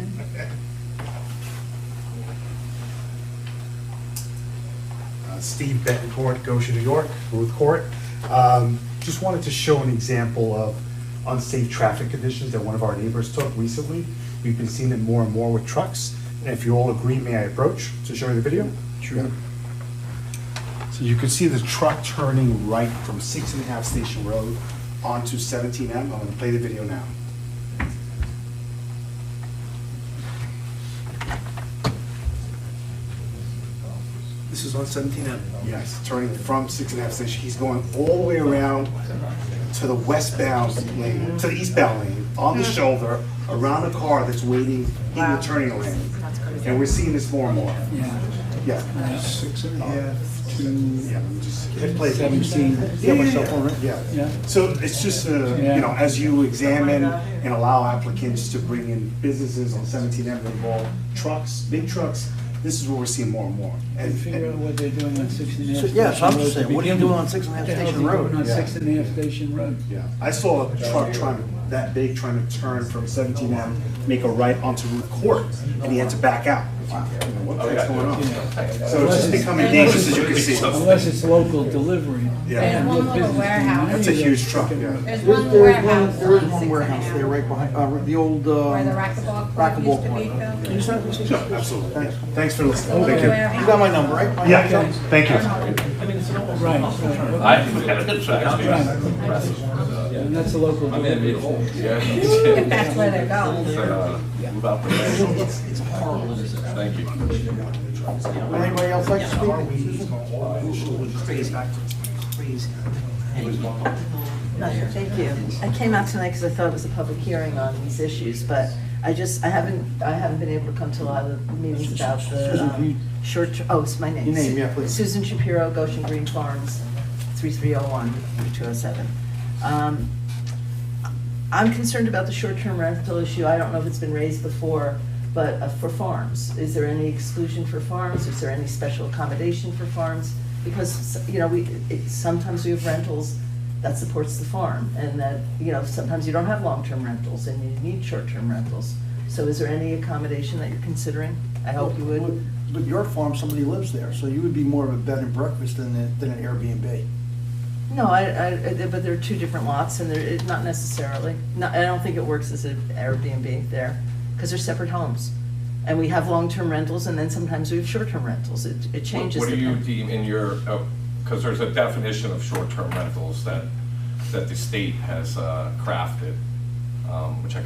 Speaker 8: Steve Betancourt, Goshen, New York, Ruth Court. Just wanted to show an example of unsafe traffic conditions that one of our neighbors took recently. We've been seeing it more and more with trucks. And if you all agree, may I approach to show you the video? Sure. So you can see the truck turning right from 6.5 Station Road onto 17M. I'm going to play the video now.
Speaker 3: This is on 17M.
Speaker 8: Yes, turning from 6.5 Station. He's going all the way around to the westbound lane, to the eastbound lane, on the shoulder, around a car that's waiting in the turning lane. And we're seeing this more and more.
Speaker 4: Yeah.
Speaker 8: Yeah.
Speaker 3: 6.5 to.
Speaker 8: Yeah, let me just hit play.
Speaker 2: 17. You have my cell phone, right?
Speaker 8: Yeah.
Speaker 4: Yeah.
Speaker 8: So it's just, as you examine and allow applicants to bring in businesses on 17M that involve trucks, big trucks, this is what we're seeing more and more.
Speaker 4: And figure out what they're doing on 6.5
Speaker 2: Yeah, so I'm
Speaker 4: Station
Speaker 2: just
Speaker 4: Road
Speaker 2: saying,
Speaker 4: to
Speaker 2: what are you
Speaker 4: begin
Speaker 2: doing
Speaker 4: with.
Speaker 2: on 6.5
Speaker 4: What the hell is
Speaker 2: Station
Speaker 4: he
Speaker 2: Road?
Speaker 4: doing on
Speaker 8: Yeah.
Speaker 4: 6.5 Station Road?
Speaker 8: Yeah, I saw a truck that big trying to turn from 17M, make a right onto Ruth Court, and he had to back out. What the heck's going on? So it's just becoming dangerous, as you can see.
Speaker 4: Unless it's local delivery.
Speaker 8: Yeah.
Speaker 5: There's one little warehouse.
Speaker 8: That's a huge truck, yeah.
Speaker 5: There's
Speaker 2: There
Speaker 5: one
Speaker 2: is
Speaker 5: warehouse
Speaker 2: one
Speaker 5: on
Speaker 2: warehouse
Speaker 5: 6.5.
Speaker 2: there, right behind, the old,
Speaker 5: Where the racquetball court used to be,
Speaker 2: Can you
Speaker 5: Phil.
Speaker 2: send it to me?
Speaker 8: Sure, absolutely. Yeah. Thanks for
Speaker 5: The
Speaker 8: listening.
Speaker 5: little
Speaker 8: Thank you.
Speaker 5: warehouse.
Speaker 2: You got my number, right? My
Speaker 8: Yeah,
Speaker 2: number?
Speaker 8: thank you.
Speaker 4: Right,
Speaker 1: It's actually impressive.
Speaker 4: and that's a local
Speaker 6: I'm in a
Speaker 4: delivery.
Speaker 6: beautiful.
Speaker 1: Yeah.
Speaker 5: If that's where they're going.
Speaker 1: Move out the way. Thank you.
Speaker 2: Would anybody else like to speak?
Speaker 9: No, thank you. I came out tonight because I thought it was a public hearing on these issues, but I haven't been able to come to a lot of the meetings about
Speaker 2: Susan, can you-
Speaker 9: the short, it's my name.
Speaker 2: Your name, yeah, please.
Speaker 9: Susan Shapiro, Goshen Green Farms, 3301, 207. I'm concerned about the short-term rental issue. I don't know if it's been raised before, but for farms, is there any exclusion for farms? Is there any special accommodation for farms? Because, you know, sometimes we have rentals that supports the farm, and that, you know, sometimes you don't have long-term rentals and you need short-term rentals. So is there any accommodation that you're considering? I hope you would.
Speaker 2: But your farm, somebody lives there, so you would be more of a bed and breakfast than an Airbnb.
Speaker 9: No, but there are two different lots, and not necessarily. No, I don't think it works as an Airbnb there, because they're separate homes. And we have long-term rentals, and then sometimes we have short-term rentals. It changes.
Speaker 1: What do you
Speaker 9: depending-
Speaker 1: deem in your, because there's a definition of short-term rentals that the state has crafted, which I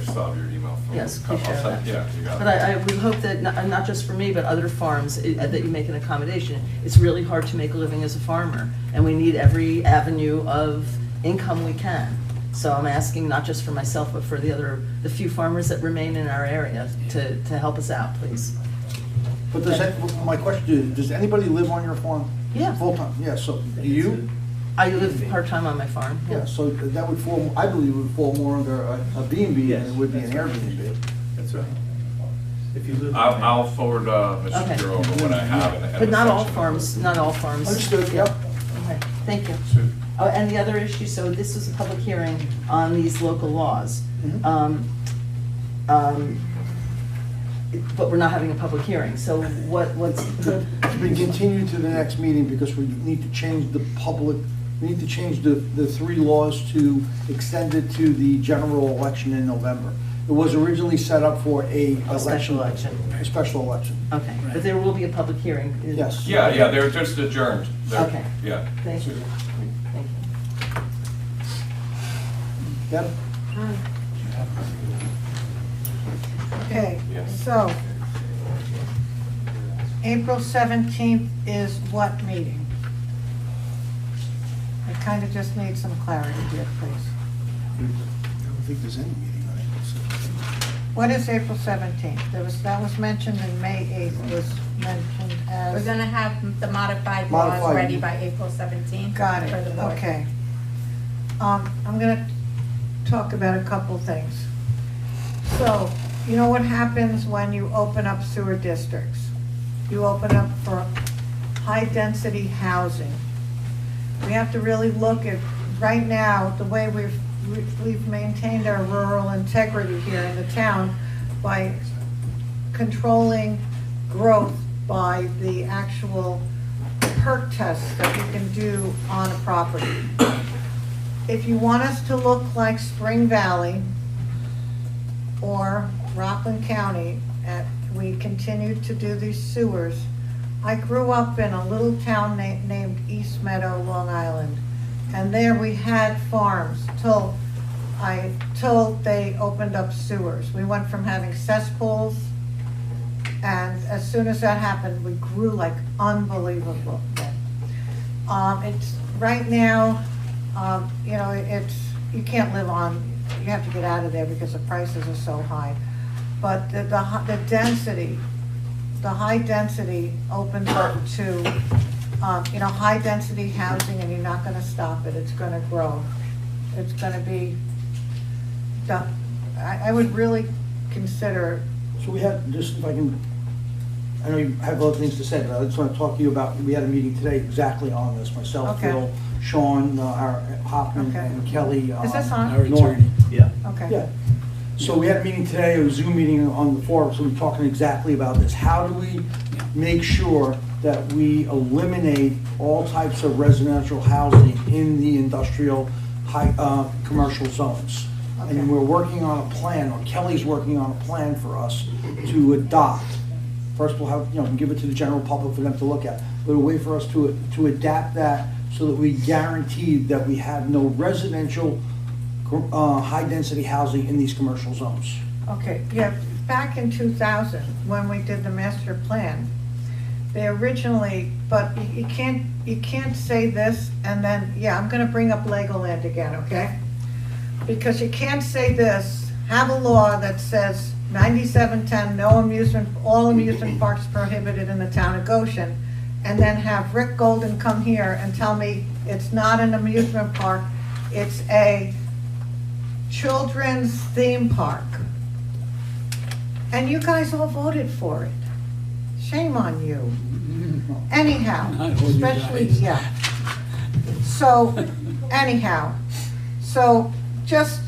Speaker 1: still have your email from.
Speaker 9: Yes,
Speaker 1: I'll
Speaker 9: please share
Speaker 1: send-
Speaker 9: that.
Speaker 1: Yeah, you got it.
Speaker 9: But I would hope that, not just for me, but other farms, that you make an accommodation. It's really hard to make a living as a farmer, and we need every avenue of income we can. So I'm asking not just for myself, but for the few farmers that remain in our area to help us out, please.
Speaker 2: But my question is, does anybody live on your farm?
Speaker 9: Yeah.
Speaker 2: Full-time, yeah, so do you?
Speaker 9: I live part-time on my farm.
Speaker 2: Yeah, so that would fall, I believe it would fall more under a B&B than it would be an Airbnb.
Speaker 7: That's right. If you live.
Speaker 1: I'll forward Mr.
Speaker 9: Okay.
Speaker 1: Shapiro over what I have. and
Speaker 9: But not all
Speaker 1: section.
Speaker 9: farms, not all farms.
Speaker 2: Understood,
Speaker 9: Yeah.
Speaker 2: yep.
Speaker 9: Okay, thank you. Oh, and the other issue, so this was a public hearing on these local laws. But we're not having a public hearing, so what's,
Speaker 2: To be continued to the next meeting because we need to change we need to change the three laws to extend it to the general election in November. It was originally set up for a
Speaker 9: special election.
Speaker 2: A special election.
Speaker 9: Okay, but there will be a public hearing.
Speaker 2: Yes.
Speaker 1: Yeah, they're just adjourned.
Speaker 9: Okay.
Speaker 1: Yeah.
Speaker 9: Thank you. Thank you.
Speaker 2: Deb?
Speaker 10: Okay,
Speaker 1: Yes.
Speaker 10: so, April 17th is what meeting? I kind of just need some clarity here, please.
Speaker 2: I don't think there's any meeting on April 17th.
Speaker 10: What is April 17th? That was mentioned in May 8th, was mentioned as.
Speaker 5: We're gonna have the modified laws
Speaker 2: Modified.
Speaker 5: ready by April 17th.
Speaker 10: Got it,
Speaker 5: for the board.
Speaker 10: okay. I'm gonna talk about a couple things. So, you know what happens when you open up sewer districts? You open up for high-density housing. We have to really look at, right now, the way we've maintained our rural integrity here in the town by controlling growth by the actual perk tests that we can do on a property. If you want us to look like Spring Valley or Rockland County, we continue to do these sewers. I grew up in a little town named East Meadow, Long Island, and there we had farms till they opened up sewers. We went from having cesspools, and as soon as that happened, we grew like unbelievable. It's right now, you know, you can't live on. You have to get out of there because the prices are so high. But the density, the high density opens up to, you know, high density housing, and you're not gonna stop it. It's gonna grow. It's gonna be, I would really consider.
Speaker 2: So we had, just if I can, I know you have other things to say, but I just want to talk to you about, we had a meeting today exactly on this, myself,
Speaker 10: Okay.
Speaker 2: Phil, Sean, our Hoffman,
Speaker 10: Okay.
Speaker 2: and Kelly.
Speaker 10: Is this on?
Speaker 4: Our
Speaker 2: Norton.
Speaker 4: attorney, yeah.
Speaker 10: Okay.
Speaker 2: Yeah. So we had a meeting today, a Zoom meeting on the floor, so we're talking exactly about this. How do we make sure that we eliminate all types of residential housing in the industrial, commercial zones?
Speaker 10: Okay.
Speaker 2: And we're working on a plan, or Kelly's working on a plan for us to adopt. First, we'll have, give it to the general public for them to look at, but a way for us to adapt that so that we guarantee that we have no residential high-density housing in these commercial zones.
Speaker 10: Okay, yeah, back in 2000, when we did the master plan, they originally, but you can't say this and then, yeah, I'm gonna bring up Legoland again, okay? Because you can't say this have a law that says 9710, no amusement, all amusement parks prohibited in the town of Goshen, and then have Rick Golden come here and tell me it's not an amusement park, it's a children's theme park. And you guys all voted for it. Shame on you. Anyhow,
Speaker 4: Not all you
Speaker 10: especially,
Speaker 4: guys.
Speaker 10: yeah. So, anyhow, so just,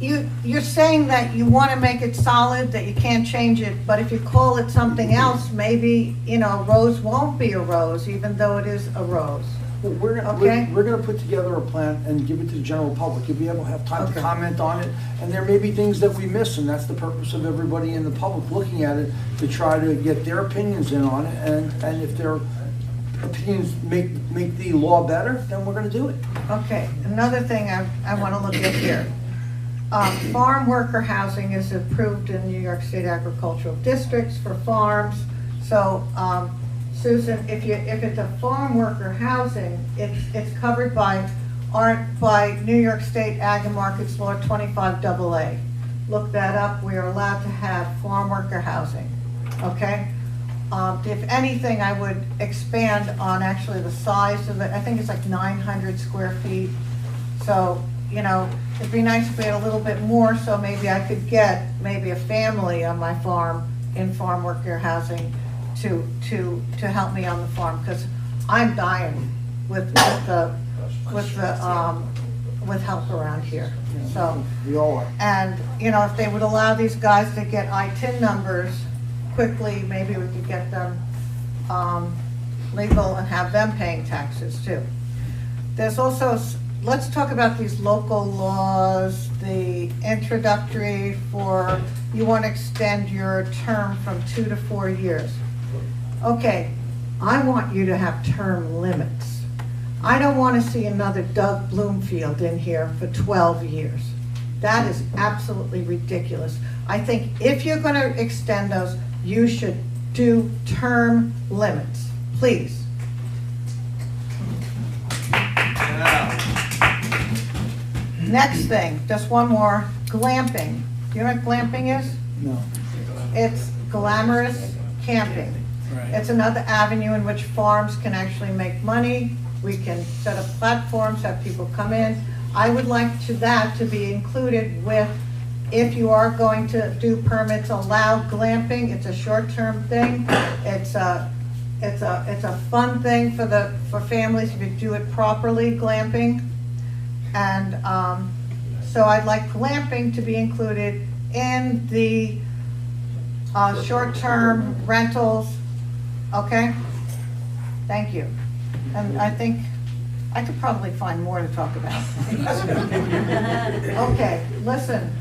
Speaker 10: you're saying that you want to make it solid, that you can't change it, but if you call it something else, maybe, you know, rose won't be a rose, even though it is a rose.
Speaker 2: Well, We're
Speaker 10: Okay.
Speaker 2: gonna put together a plan and give it to the general public. You'll be able to have time to
Speaker 10: Okay.
Speaker 2: comment on it. And there may be things that we miss, and that's the purpose of everybody in the public looking at it, to try to get their opinions in on it. And if their opinions make the law better, then we're gonna do it.
Speaker 10: Okay, another thing I want to look at here. Farm worker housing is approved in New York State agricultural districts for farms. So, Susan, if it's a farm worker housing, it's covered by New York State Ag and Markets Law 25AA. Look that up, we are allowed to have farm worker housing, okay? If anything, I would expand on actually the size of it. I think it's like 900 square feet. So, you know, it'd be nice if we had a little bit more, so maybe I could get maybe a family on my farm in farm worker housing to help me on the farm, because I'm dying with help around here. So,
Speaker 2: We all are.
Speaker 10: and, you know, if they would allow these guys to get ITIN numbers quickly, maybe we could get them legal and have them paying taxes too. There's also, let's talk about these local laws, the introductory for, you want to extend your term from 2 to 4 years. Okay, I want you to have term limits. I don't want to see another Doug Bloomfield in here for 12 years. That is absolutely ridiculous. I think if you're going to extend those, you should do term limits, please. Next thing, just one more, glamping. You know what glamping is?
Speaker 2: No.
Speaker 10: It's glamorous camping. It's another avenue in which farms can actually make money. We can set up platforms, have people come in. I would like that to be included with, if you are going to do permits, allow glamping. It's a short-term thing. It's a fun thing for families if you do it properly, glamping. And so I'd like glamping to be included in the short-term rentals. Okay? Thank you. And I think I could probably find more to talk about. Okay, listen.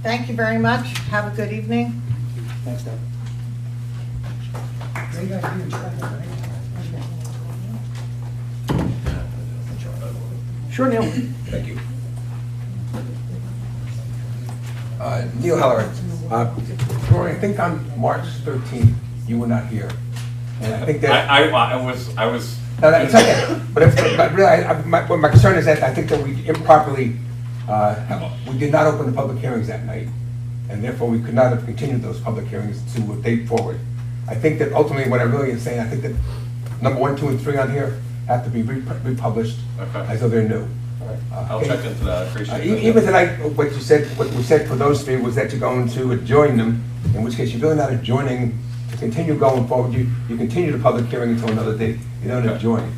Speaker 10: Thank you very much. Have a good evening.
Speaker 2: Thanks, Deb. Sure, Neil.
Speaker 11: Thank you. Neil Heller. Rory, I think on March 13th, you were not here. And I think that...
Speaker 1: I was.
Speaker 11: No, it's okay. But really, my concern is that I think that we improperly, we did not open the public hearings that night, and therefore we could not have continued those public hearings to a date forward. I think that ultimately what I really am saying, I think that number 1, 2, and 3 on here have to be republished as though they're new.
Speaker 1: I'll check into that, I appreciate it.
Speaker 11: Even tonight, what we said for those 3 was that you're going to adjoin them, in which case you're really not adjoining to continue going forward. You continue the public hearing until another date. You don't adjoin.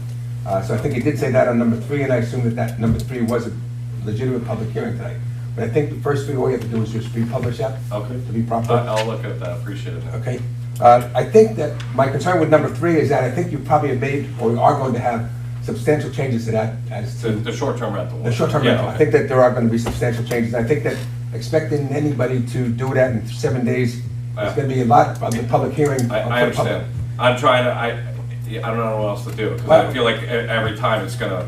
Speaker 11: So I think it did say that on number 3, and I assume that number 3 was a legitimate public hearing tonight. But I think the first 3, all you have to do is just republish that to be proper.
Speaker 1: I'll look at that, appreciate it.
Speaker 11: Okay. I think that my concern with number 3 is that I think you probably have made, or are going to have, substantial changes to that as to
Speaker 1: The short-term rental.
Speaker 11: the short-term rental. I think that there are going to be substantial changes. I think that expecting anybody to do that in 7 days is going to be a lot of the public hearing.
Speaker 1: I understand. I'm trying to, I don't know what else to do, because I feel like every time it's gonna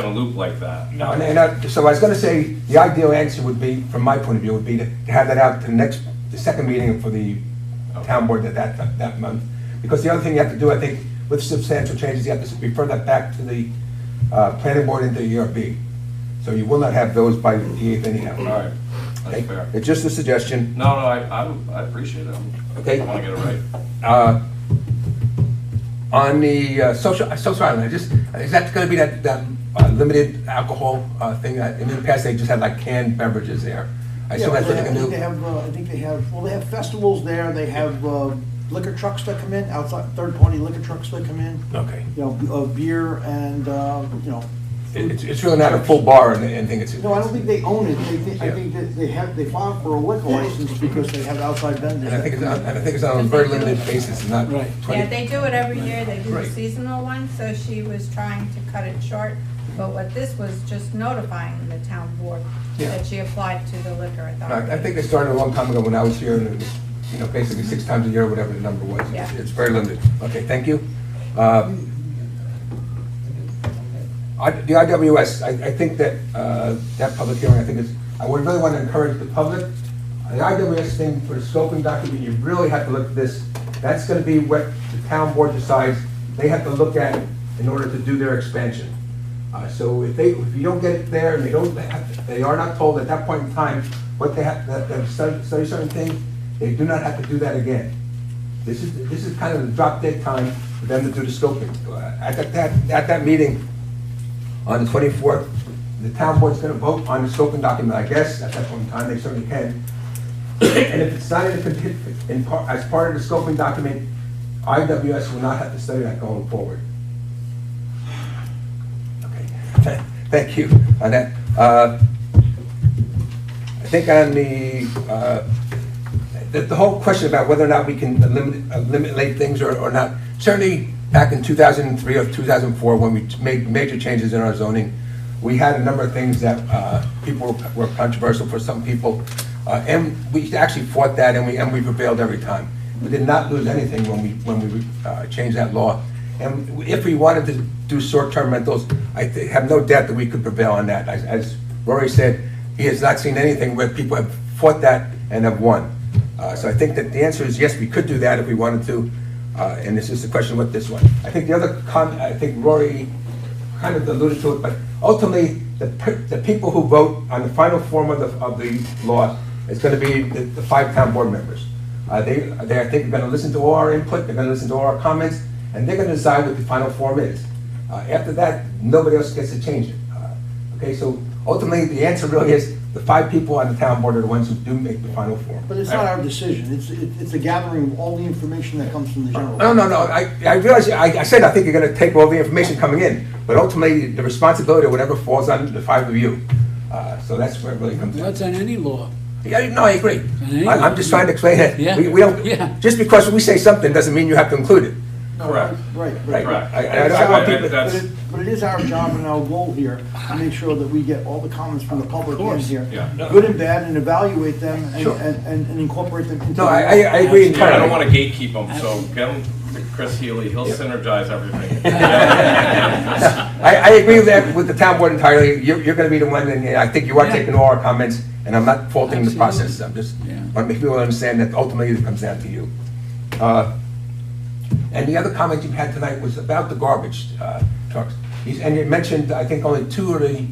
Speaker 1: loop like that.
Speaker 11: No, so I was going to say, the ideal answer would be, from my point of view, would be to have that out to the second meeting for the town board that month. Because the other thing you have to do, I think, with substantial changes, you have to refer that back to the planning board into the ERB. So you will not have those by the 8th anyhow.
Speaker 1: All right. That's fair.
Speaker 11: It's just a suggestion.
Speaker 1: No, I appreciate it.
Speaker 11: Okay.
Speaker 1: I want to get it right.
Speaker 11: On the social island, is that gonna be that limited alcohol thing? In the past, they just had like canned beverages there. I assume that's what they're gonna do.
Speaker 2: I think they have festivals there, they have liquor trucks that come in, outside, third-party liquor trucks that come in,
Speaker 11: Okay.
Speaker 2: you know, beer and, you know.
Speaker 11: It's really not a full bar or anything, it's.
Speaker 2: No, I don't think they own it, I think that they file for a liquor license because they have outside vendors.
Speaker 11: And I think it's on a very limited basis, not
Speaker 4: Right.
Speaker 11: 20.
Speaker 5: Yeah, they do it every year, they do the
Speaker 11: Right.
Speaker 5: seasonal one, so she was trying to cut it short. But what this was just notifying the town board
Speaker 11: Yeah.
Speaker 5: that she applied to the liquor authority.
Speaker 11: I think they started a long time ago when I was here, and it was, you know, basically 6 times a year, whatever the number was.
Speaker 5: Yeah.
Speaker 11: It's very limited. Okay, thank you. The IWS, I think that, that public hearing, I think is, I would really want to encourage the public. The IWS thing for the scoping document, you really have to look at this. That's going to be what the town board decides they have to look at in order to do their expansion. So if you don't get it there, and they are not told at that point in time what they have, that study certain things, they do not have to do that again. This is kind of the drop dead time for them to do the scoping. At that meeting on the 24th, the town board's gonna vote on the scoping document, I guess, at that point in time, they certainly can. And if it's not as part of the scoping document, IWS will not have to study that going forward. Okay, thank you on that. I think on the whole question about whether or not we can eliminate things or not, certainly back in 2003 or 2004, when we made major changes in our zoning, we had a number of things that people were controversial for some people, and we actually fought that, and we prevailed every time. We did not lose anything when we changed that law. And if we wanted to do short-term rentals, I have no doubt that we could prevail on that. As Rory said, he has not seen anything where people have fought that and have won. So I think that the answer is yes, we could do that if we wanted to. And this is the question with this one. I think the other I think Rory kind of alluded to it, but ultimately, the people who vote on the final form of the law is going to be the 5 town board members. I think they're going to listen to all our input, they're going to listen to all our comments, and they're going to decide what the final form is. After that, nobody else gets to change it. Okay, so ultimately, the answer really is the 5 people on the town board are the ones who do make the final form.
Speaker 2: But it's not our decision, it's a gathering of all the information that comes from the general.
Speaker 11: No, I realize, I said I think you're gonna take all the information coming in, but ultimately, the responsibility or whatever falls on the 5 of you. So that's where it really comes down.
Speaker 4: That's on any law.
Speaker 11: Yeah, no, I agree.
Speaker 4: Any
Speaker 11: I'm just trying to explain that.
Speaker 4: Yeah.
Speaker 11: We don't,
Speaker 4: Yeah.
Speaker 11: just because we say something doesn't mean you have to include it.
Speaker 1: Correct.
Speaker 2: Right.
Speaker 1: Correct.
Speaker 11: I want people-
Speaker 2: But it is our job and our goal here to make sure that we get all the comments from the public in here,
Speaker 1: Yeah.
Speaker 2: good and bad, and evaluate them
Speaker 11: Sure.
Speaker 2: and incorporate them into.
Speaker 11: No, I agree
Speaker 1: Yeah, I
Speaker 11: entirely.
Speaker 1: don't want to gatekeep them, so get them to Chris Healy, he'll synergize everything.
Speaker 11: I agree with the town board entirely. You're gonna be the one, and I think you are
Speaker 4: Yeah.
Speaker 11: taking all our comments, and I'm not faulting the
Speaker 4: Absolutely.
Speaker 11: process. I'm just,
Speaker 4: Yeah.
Speaker 11: want to make people understand that ultimately it comes down to you. And the other comment you had tonight was about the garbage trucks. And you mentioned, I think, only 2 of the,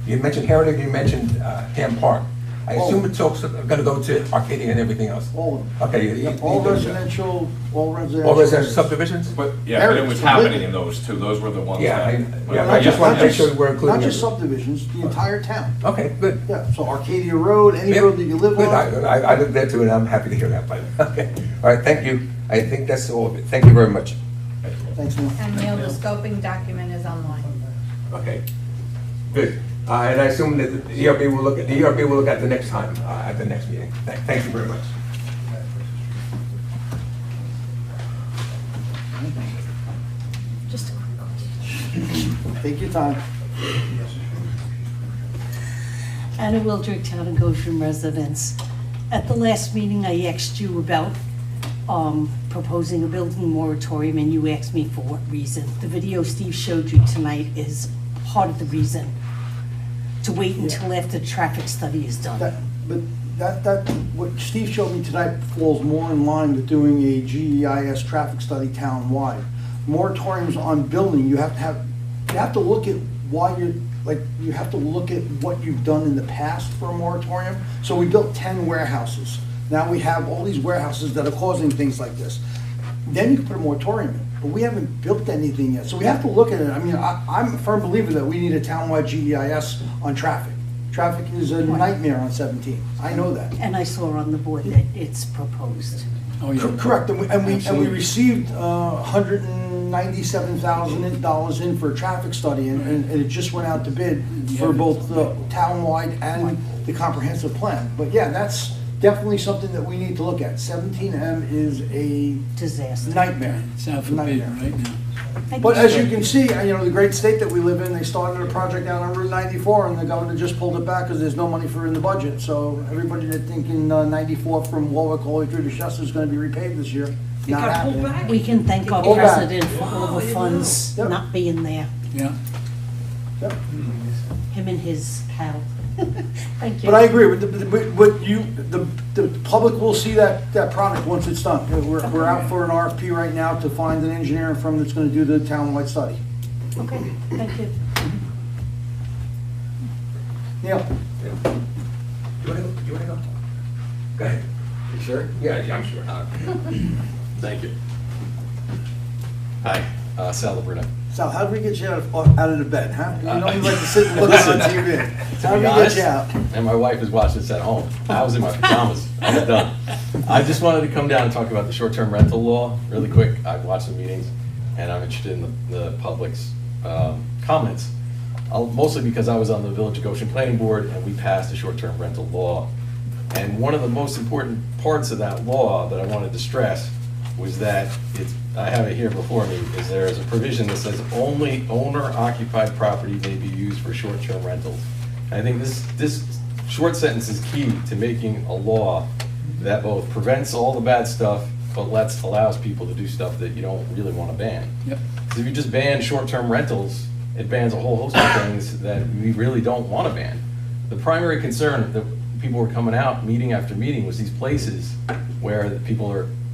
Speaker 11: you mentioned Heritage, you mentioned Ham Park. I assume it's also gonna go to Arcadia and everything else.
Speaker 2: All of them.
Speaker 11: Okay.
Speaker 2: Yep, all residential.
Speaker 11: All residential subdivisions?
Speaker 1: But, yeah, but it was happening in those 2, those were the ones
Speaker 11: Yeah,
Speaker 1: that.
Speaker 11: I just want to make sure we're including.
Speaker 2: Not just
Speaker 11: everyone.
Speaker 2: subdivisions, the entire town.
Speaker 11: Okay, good.
Speaker 2: Yeah, so Arcadia Road, any
Speaker 11: Yeah,
Speaker 2: road that you live
Speaker 11: good.
Speaker 2: on.
Speaker 11: I live there too, and I'm happy to hear that, but, okay. All right, thank you. I think that's all of it. Thank you very much.
Speaker 2: Thanks, Neil.
Speaker 5: And Neil, the scoping document is online.
Speaker 11: Okay, good. And I assume that the ERB will look at the next time, at the next meeting. Thank you very much.
Speaker 9: Just a quick question.
Speaker 2: Take your time.
Speaker 12: Anna Wildrick, Town and Goshen residents. At the last meeting, I asked you about proposing a building moratorium, and you asked me for what reason. The video Steve showed you tonight is part of the reason, to wait until after the traffic study is done.
Speaker 2: What Steve showed me tonight falls more in line with doing a GEIS traffic study town-wide. Moratoriums on building, you have to look at why you're like, you have to look at what you've done in the past for a moratorium. So we built 10 warehouses. Now we have all these warehouses that are causing things like this. Then you can put a moratorium in, but we haven't built anything yet. So we have to look at it. I mean, I'm a firm believer that we need a townwide GEIS on traffic. Traffic is a nightmare on 17. I know that.
Speaker 12: And I saw on the board that it's proposed.
Speaker 4: Oh, yeah.
Speaker 2: Correct, and we
Speaker 4: Absolutely.
Speaker 2: received $197,000 in for a traffic study, and it just went out to bid for both the townwide and the comprehensive plan. But yeah, that's definitely something that we need to look at. 17M is a
Speaker 12: Disaster.
Speaker 2: nightmare.
Speaker 4: It's out for bid right now.
Speaker 2: But as you can see, the great state that we live in, they started a project down on Route 94, and the governor just pulled it back because there's no money for it in the budget. So everybody that's thinking 94 from Warwick all the way through to Chester is going to be repaid this year. Not happening.
Speaker 12: We can thank our
Speaker 2: Hold back.
Speaker 12: president for all the funds
Speaker 2: Yep.
Speaker 12: not being there,
Speaker 4: Yeah.
Speaker 2: Yep.
Speaker 12: him and his pal. Thank you.
Speaker 2: But I agree with the public will see that product once it's done. We're out for an RFP right now to find an engineering firm that's going to do the townwide study.
Speaker 12: Okay, thank you.
Speaker 2: Neil?
Speaker 11: You wanna go? Go ahead.
Speaker 1: You sure?
Speaker 11: Yeah, I'm sure.
Speaker 1: Thank you. Hi, Sal Labruna.
Speaker 2: Sal, how did we get you out of the bed, huh? You know you like to sit and look on TV. How did we get you out?
Speaker 1: And my wife is watching this at home. I was in my pajamas. I was done. I just wanted to come down and talk about the short-term rental law really quick. I've watched the meetings, and I'm interested in the public's comments. Mostly because I was on the Village of Goshen Planning Board, and we passed a short-term rental law. And one of the most important parts of that law that I wanted to stress was that I have it here before me, is there is a provision that says only owner-occupied property may be used for short-term rentals. And I think this short sentence is key to making a law that both prevents all the bad stuff, but allows people to do stuff that you don't really want to ban.
Speaker 4: Yep.
Speaker 1: Because if you just ban short-term rentals, it bans a whole host of things that we really don't want to ban. The primary concern that people were coming out meeting after meeting was these places where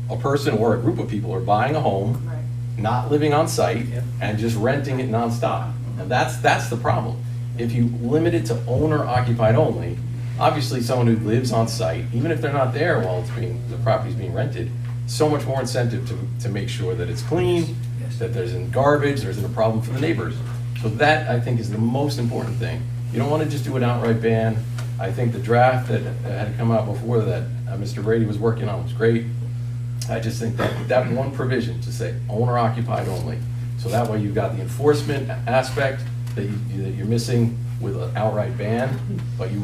Speaker 1: a person or a group of people are buying a home, not living on site, and just renting it nonstop. And that's the problem. If you limit it to owner occupied only, obviously someone who lives on site, even if they're not there while the property's being rented, so much more incentive to make sure that it's clean, that there isn't garbage, there isn't a problem for the neighbors. So that, I think, is the most important thing. You don't want to just do an outright ban. I think the draft that had come out before that Mr. Brady was working on was great. I just think that one provision to say owner occupied only, so that way you've got the enforcement aspect that you're missing with an outright ban, but you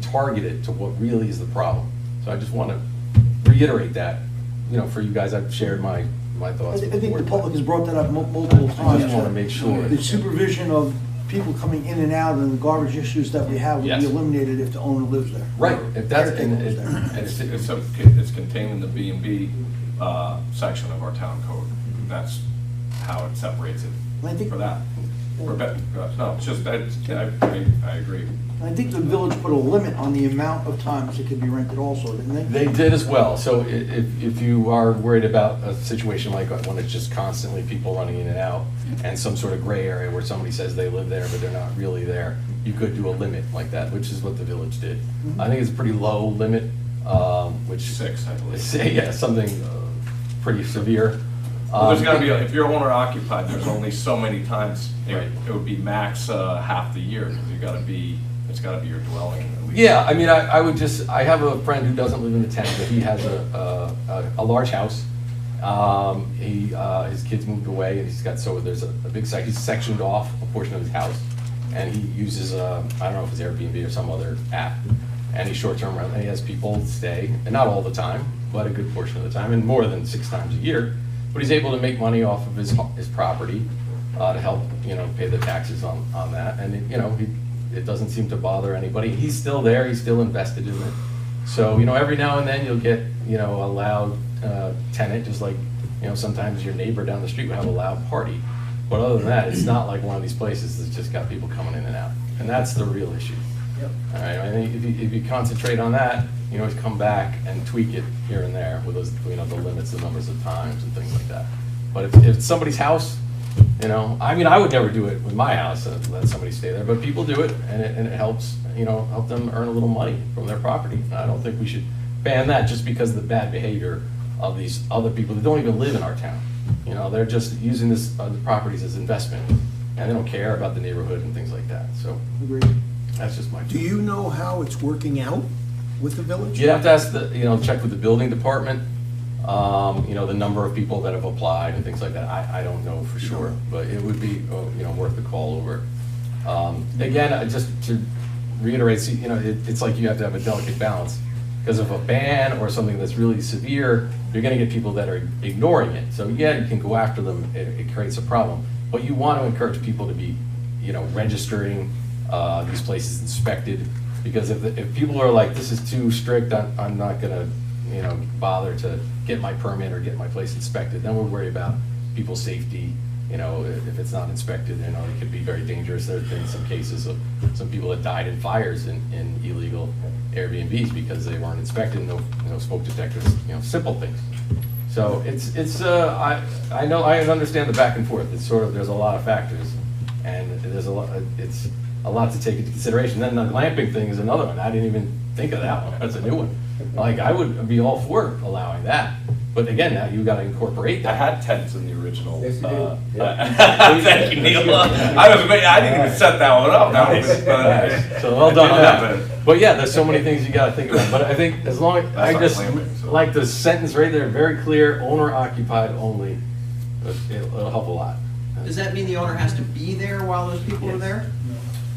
Speaker 1: target it to what really is the problem. So I just want to reiterate that, for you guys. I've shared my thoughts.
Speaker 2: I think the
Speaker 1: before.
Speaker 2: public has brought that up multiple times.
Speaker 1: I just want to make sure.
Speaker 2: The supervision of people coming in and out and the garbage issues that we have would
Speaker 1: Yes.
Speaker 2: be eliminated if the owner lives there.
Speaker 1: Right, if that's,
Speaker 2: Caretaker lives there.
Speaker 1: and it's contained in the B&B section of our town code. That's how it separates it
Speaker 2: And I think-
Speaker 1: for that. No, it's just, I agree.
Speaker 2: I think the village put a limit on the amount of times it could be rented also, didn't they?
Speaker 1: They did as well. So if you are worried about a situation like when it's just constantly people running in and out and some sort of gray area where somebody says they live there but they're not really there, you could do a limit like that, which is what the village did. I think it's a pretty low limit, which. 6, I believe. Yeah, something pretty severe. Well, there's gotta be, if you're owner occupied, there's only so many times,
Speaker 6: Right.
Speaker 1: it would be max half the year, because it's gotta be your dwelling at least.
Speaker 6: Yeah, I mean, I have a friend who doesn't live in the town, but he has a large house. His kids moved away, and there's a big site, he's sectioned off a portion of his house, and he uses, I don't know if it's Airbnb or some other app, and he's short-term rental, and he has people stay, and not all the time, but a good portion of the time, and more than 6 times a year. But he's able to make money off of his property to help, pay the taxes on that. And, it doesn't seem to bother anybody. He's still there, he's still invested in it. So, every now and then you'll get, a loud tenant, just like, sometimes your neighbor down the street would have a loud party. But other than that, it's not like one of these places that's just got people coming in and out. And that's the real issue.
Speaker 2: Yep.
Speaker 1: All right, I think if you concentrate on that, you always come back and tweak it here and there with those, the limits, the numbers of times and things like that. But if it's somebody's house,
Speaker 6: You know, I mean, I would never do it with my house, let somebody stay there, but people do it, and it helps, you know, help them earn a little money from their property. I don't think we should ban that just because of the bad behavior of these other people that don't even live in our town. You know, they're just using the properties as investment, and they don't care about the neighborhood and things like that, so
Speaker 2: Agreed.
Speaker 6: that's just my.
Speaker 13: Do you know how it's working out with the village?
Speaker 6: You'd have to ask the, you know, check with the building department, you know, the number of people that have applied and things like that. I don't know for sure, but it would be, you know, worth the call over. Again, just to reiterate, see, you know, it's like you have to have a delicate balance. Because of a ban or something that's really severe, you're gonna get people that are ignoring it. So yeah, you can go after them, it creates a problem. But you want to encourage people to be, you know, registering these places inspected. Because if people are like, this is too strict, I'm not gonna, you know, bother to get my permit or get my place inspected, then we'll worry about people's safety. You know, if it's not inspected, you know, it could be very dangerous. There's been some cases of some people that died in fires in illegal Airbnbs because they weren't inspected, no smoke detectors, you know, simple things. So I know, I understand the back and forth. It's sort of, there's a lot of factors, and there's it's a lot to take into consideration. Then the glamping thing is another one. I didn't even think of that one. That's a new one. Like, I would be all for allowing that. But again, now you gotta incorporate
Speaker 1: I
Speaker 6: that.
Speaker 1: had tents in the original.
Speaker 11: Yes, you did.
Speaker 1: Thank you, Neil. I didn't even set that one up. That was,
Speaker 6: So well done on
Speaker 1: Yeah,
Speaker 6: that. But yeah, there's so many things you gotta think about. But I think as long as, I
Speaker 1: not
Speaker 6: just
Speaker 1: claiming, so.
Speaker 6: like the sentence right there, very clear, owner occupied only. It'll help a lot.
Speaker 14: Does that mean the owner has to be there while those people are there?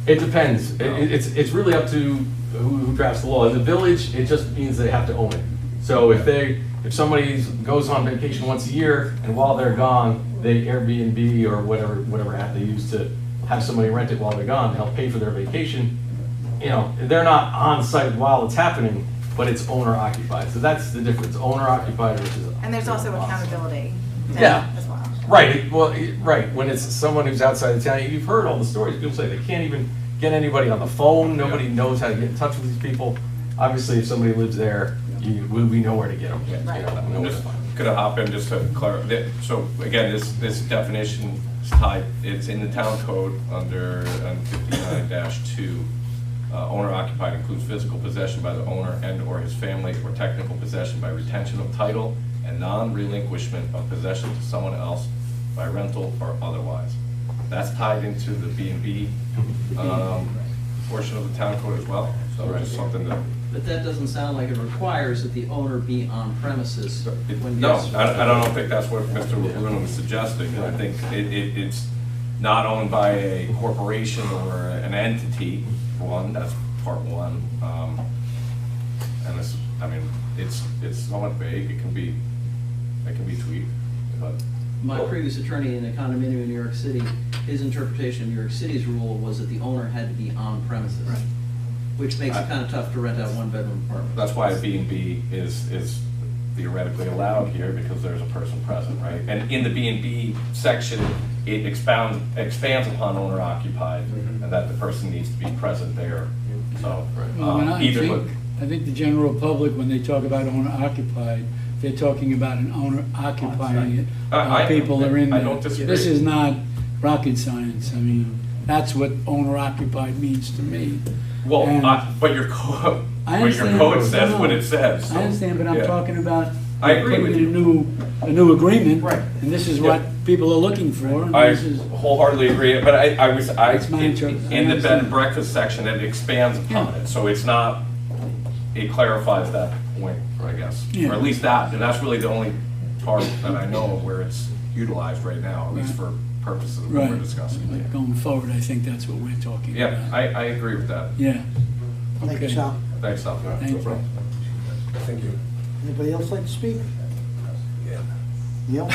Speaker 6: It depends. It's really up to who drafts the law. In the village, it just means they have to own it. So if somebody goes on vacation once a year and while they're gone, they Airbnb or whatever app they use to have somebody rent it while they're gone to help pay for their vacation, you know, they're not on site while it's happening, but it's owner occupied. So that's the difference, owner occupied versus.
Speaker 15: And there's also accountability
Speaker 6: Yeah.
Speaker 15: as well.
Speaker 6: Right, well, right, when it's someone who's outside the town, you've heard all the stories, people say they can't even get anybody on the phone, nobody knows how to get in touch with these people. Obviously, if somebody lives there, we know where to get them, you know, we know where to find them.
Speaker 1: Could I hop in just to clarify? So again, this definition is tied, it's in the town code under 59-2. Owner occupied includes physical possession by the owner and/or his family, or technical possession by retention of title and non-relinquishment of possession to someone else by rental or otherwise. That's tied into the B&B portion of the town code as well. So just something to.
Speaker 14: But that doesn't sound like it requires that the owner be on premises when
Speaker 1: No,
Speaker 14: guests are
Speaker 1: I don't think that's what Mr. Luna was suggesting. I think it's not owned by a corporation or an entity, one, that's part one. And this, I mean, it's somewhat vague, it can be tweaked, but.
Speaker 14: My previous attorney in a condominium in New York City, his interpretation of New York City's rule was that the owner had to be on premises.
Speaker 1: Right.
Speaker 14: Which makes it kind of tough to rent out one-bedroom apartments.
Speaker 1: That's why a B&B is theoretically allowed here, because there's a person present, right? And in the B&B section, it expands upon owner occupied, and that the person needs to be present there. So,
Speaker 4: Well, and
Speaker 1: either.
Speaker 4: I think the general public, when they talk about owner occupied, they're talking about an owner occupying it. People are in
Speaker 1: I
Speaker 4: there.
Speaker 1: don't disagree.
Speaker 4: This is not rocket science. I mean, that's what owner occupied means to me.
Speaker 1: Well,
Speaker 4: And
Speaker 1: but your code,
Speaker 4: I
Speaker 1: but your
Speaker 4: understand.
Speaker 1: code says
Speaker 4: No,
Speaker 1: what it says. so,
Speaker 4: I understand, but I'm
Speaker 1: yeah.
Speaker 4: talking about
Speaker 1: I agree
Speaker 4: putting
Speaker 1: with
Speaker 4: in
Speaker 1: you.
Speaker 4: a new agreement.
Speaker 1: Right.
Speaker 4: And this is
Speaker 1: Yeah.
Speaker 4: what people are looking for. And
Speaker 1: I
Speaker 4: this is,
Speaker 1: wholeheartedly agree, but
Speaker 4: It's my interest.
Speaker 1: in
Speaker 4: I
Speaker 1: the bed and
Speaker 4: understand.
Speaker 1: breakfast section, it expands upon it, so it's not, it clarifies that point, I guess.
Speaker 4: Yeah.
Speaker 1: Or at least that, and that's really the only part that I know of where it's utilized right now, at least for purposes of what we're
Speaker 4: right.
Speaker 1: discussing.
Speaker 4: Like going forward, I think that's what we're talking
Speaker 1: Yeah,
Speaker 4: about.
Speaker 1: I agree with that.
Speaker 4: Yeah.
Speaker 2: Thank you,
Speaker 4: Okay.
Speaker 2: Sal.
Speaker 1: Thanks, Sal.
Speaker 4: Thank you.
Speaker 11: Thank you.
Speaker 2: Anybody else like to speak? Neil?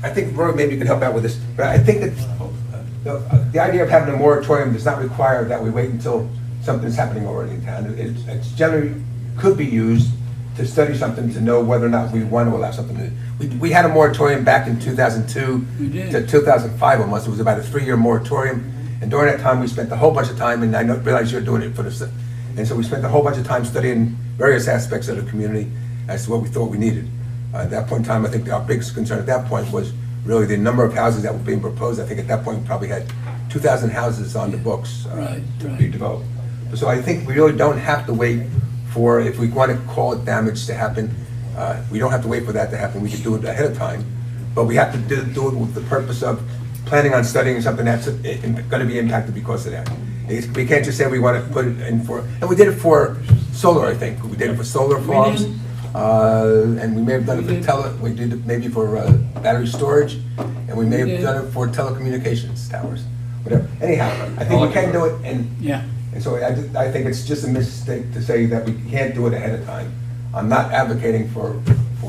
Speaker 11: I think Roy maybe could help out with this, but I think that the idea of having a moratorium does not require that we wait until something's happening already in town. It's generally could be used to study something to know whether or not we want to allow something. We had a moratorium back in 2002
Speaker 4: We did.
Speaker 11: to 2005 almost. It was about a 3-year moratorium. And during that time, we spent a whole bunch of time, and I realize you're doing it for the, and so we spent a whole bunch of time studying various aspects of the community as to what we thought we needed. At that point in time, I think our biggest concern at that point was really the number of houses that were being proposed. I think at that point, we probably had 2,000 houses on the books to be developed. So I think we really don't have to wait for, if we want to call it damage to happen, we don't have to wait for that to happen. We can do it ahead of time. But we have to do it with the purpose of planning on studying something that's going to be impacted because of that. We can't just say we want to put it in for, and we did it for solar, I think. We did it for solar farms. And we may have done it for we did it maybe for battery storage, and we may have done it for telecommunications towers, whatever. Anyhow, I think we can do it, and so I think it's just a mistake to say that we can't do it ahead of time. I'm not advocating for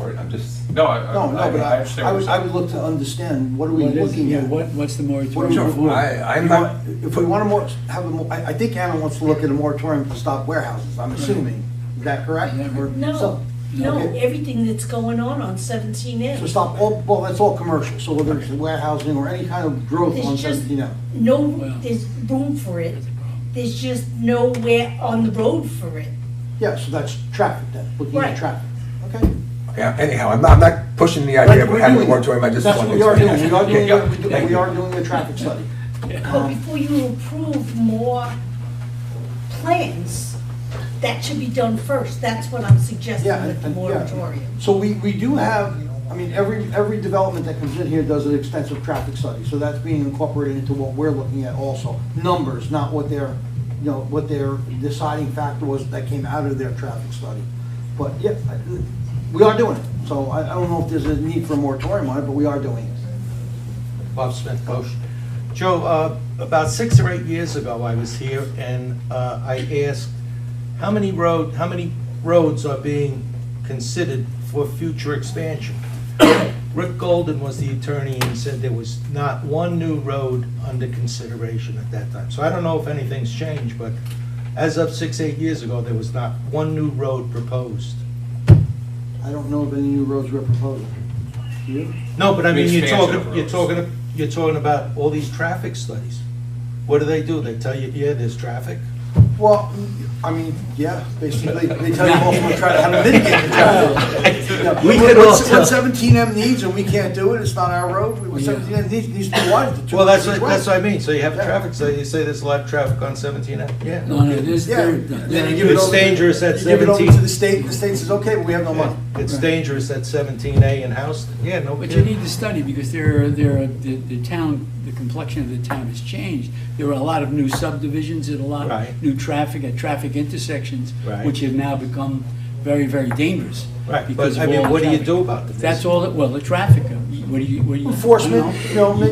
Speaker 11: it, I'm just...
Speaker 2: But I would look to understand, what are we looking at?
Speaker 4: What's the moratorium for?
Speaker 2: If we want to have a more, I think Anna wants to look at a moratorium to stop warehouses, I'm assuming. Is that correct?
Speaker 12: No, everything that's going on 17M.
Speaker 2: So stop all, well, that's all commercial, so whether it's warehousing or any kind of growth on
Speaker 12: There's just
Speaker 2: 17M.
Speaker 12: there's room for it. There's just nowhere on the road for it.
Speaker 2: Yeah, so that's traffic then, looking at traffic, okay?
Speaker 11: Okay, anyhow, I'm not pushing the idea of having a moratorium, I just
Speaker 2: That's
Speaker 11: want
Speaker 2: what
Speaker 11: to...
Speaker 2: we are doing,
Speaker 11: Thank
Speaker 2: we
Speaker 11: you.
Speaker 2: are doing a traffic study.
Speaker 12: But before you approve more plans, that should be done first. That's what I'm suggesting with the moratorium.
Speaker 2: So we do have, I mean, every development that comes in here does an extensive traffic study, so that's being incorporated into what we're looking at also. Numbers, not what their, what their deciding factor was that came out of their traffic study. But yeah, we are doing it, so I don't know if there's a need for a moratorium on it, but we are doing it.
Speaker 13: Bob Smith, Goshen. Joe, about 6 or 8 years ago, I was here and I asked how many roads are being considered for future expansion. Rick Golden was the attorney and said there was not one new road under consideration at that time. So I don't know if anything's changed, but as of 6, 8 years ago, there was not one new road proposed.
Speaker 2: I don't know of any new roads we're proposing. Do you?
Speaker 13: No, but I mean, you're
Speaker 1: Expansion
Speaker 13: talking about all these traffic studies. What do? They tell you, yeah, there's traffic.
Speaker 2: Well, I mean, yeah, basically, they tell you also how to mitigate the traffic.
Speaker 13: We could all
Speaker 2: What
Speaker 13: tell.
Speaker 2: 17M needs, and we can't do it, it's not our road, what 17M needs to be widened to.
Speaker 13: Well, that's what I mean. So you have a traffic study, you say there's a lot of traffic on 17. Yeah.
Speaker 4: No, there's,
Speaker 2: Yeah, then you give it
Speaker 13: It's
Speaker 2: over,
Speaker 13: dangerous at
Speaker 2: you give it over
Speaker 13: 17.
Speaker 2: to the state, and the state says, okay, but we have no money.
Speaker 13: It's dangerous at 17A in Houston. Yeah, no
Speaker 4: but you
Speaker 13: kidding.
Speaker 4: need to study, because the town, the complexion of the town has changed. There are a lot of new subdivisions and a lot of new traffic at traffic intersections, which have now become very, very dangerous.
Speaker 13: Right,
Speaker 4: because
Speaker 13: but I
Speaker 4: of
Speaker 13: mean,
Speaker 4: all
Speaker 13: what do you
Speaker 4: traffic.
Speaker 13: do about it?
Speaker 4: That's all, well, the traffic, what do you?
Speaker 2: Enforcement,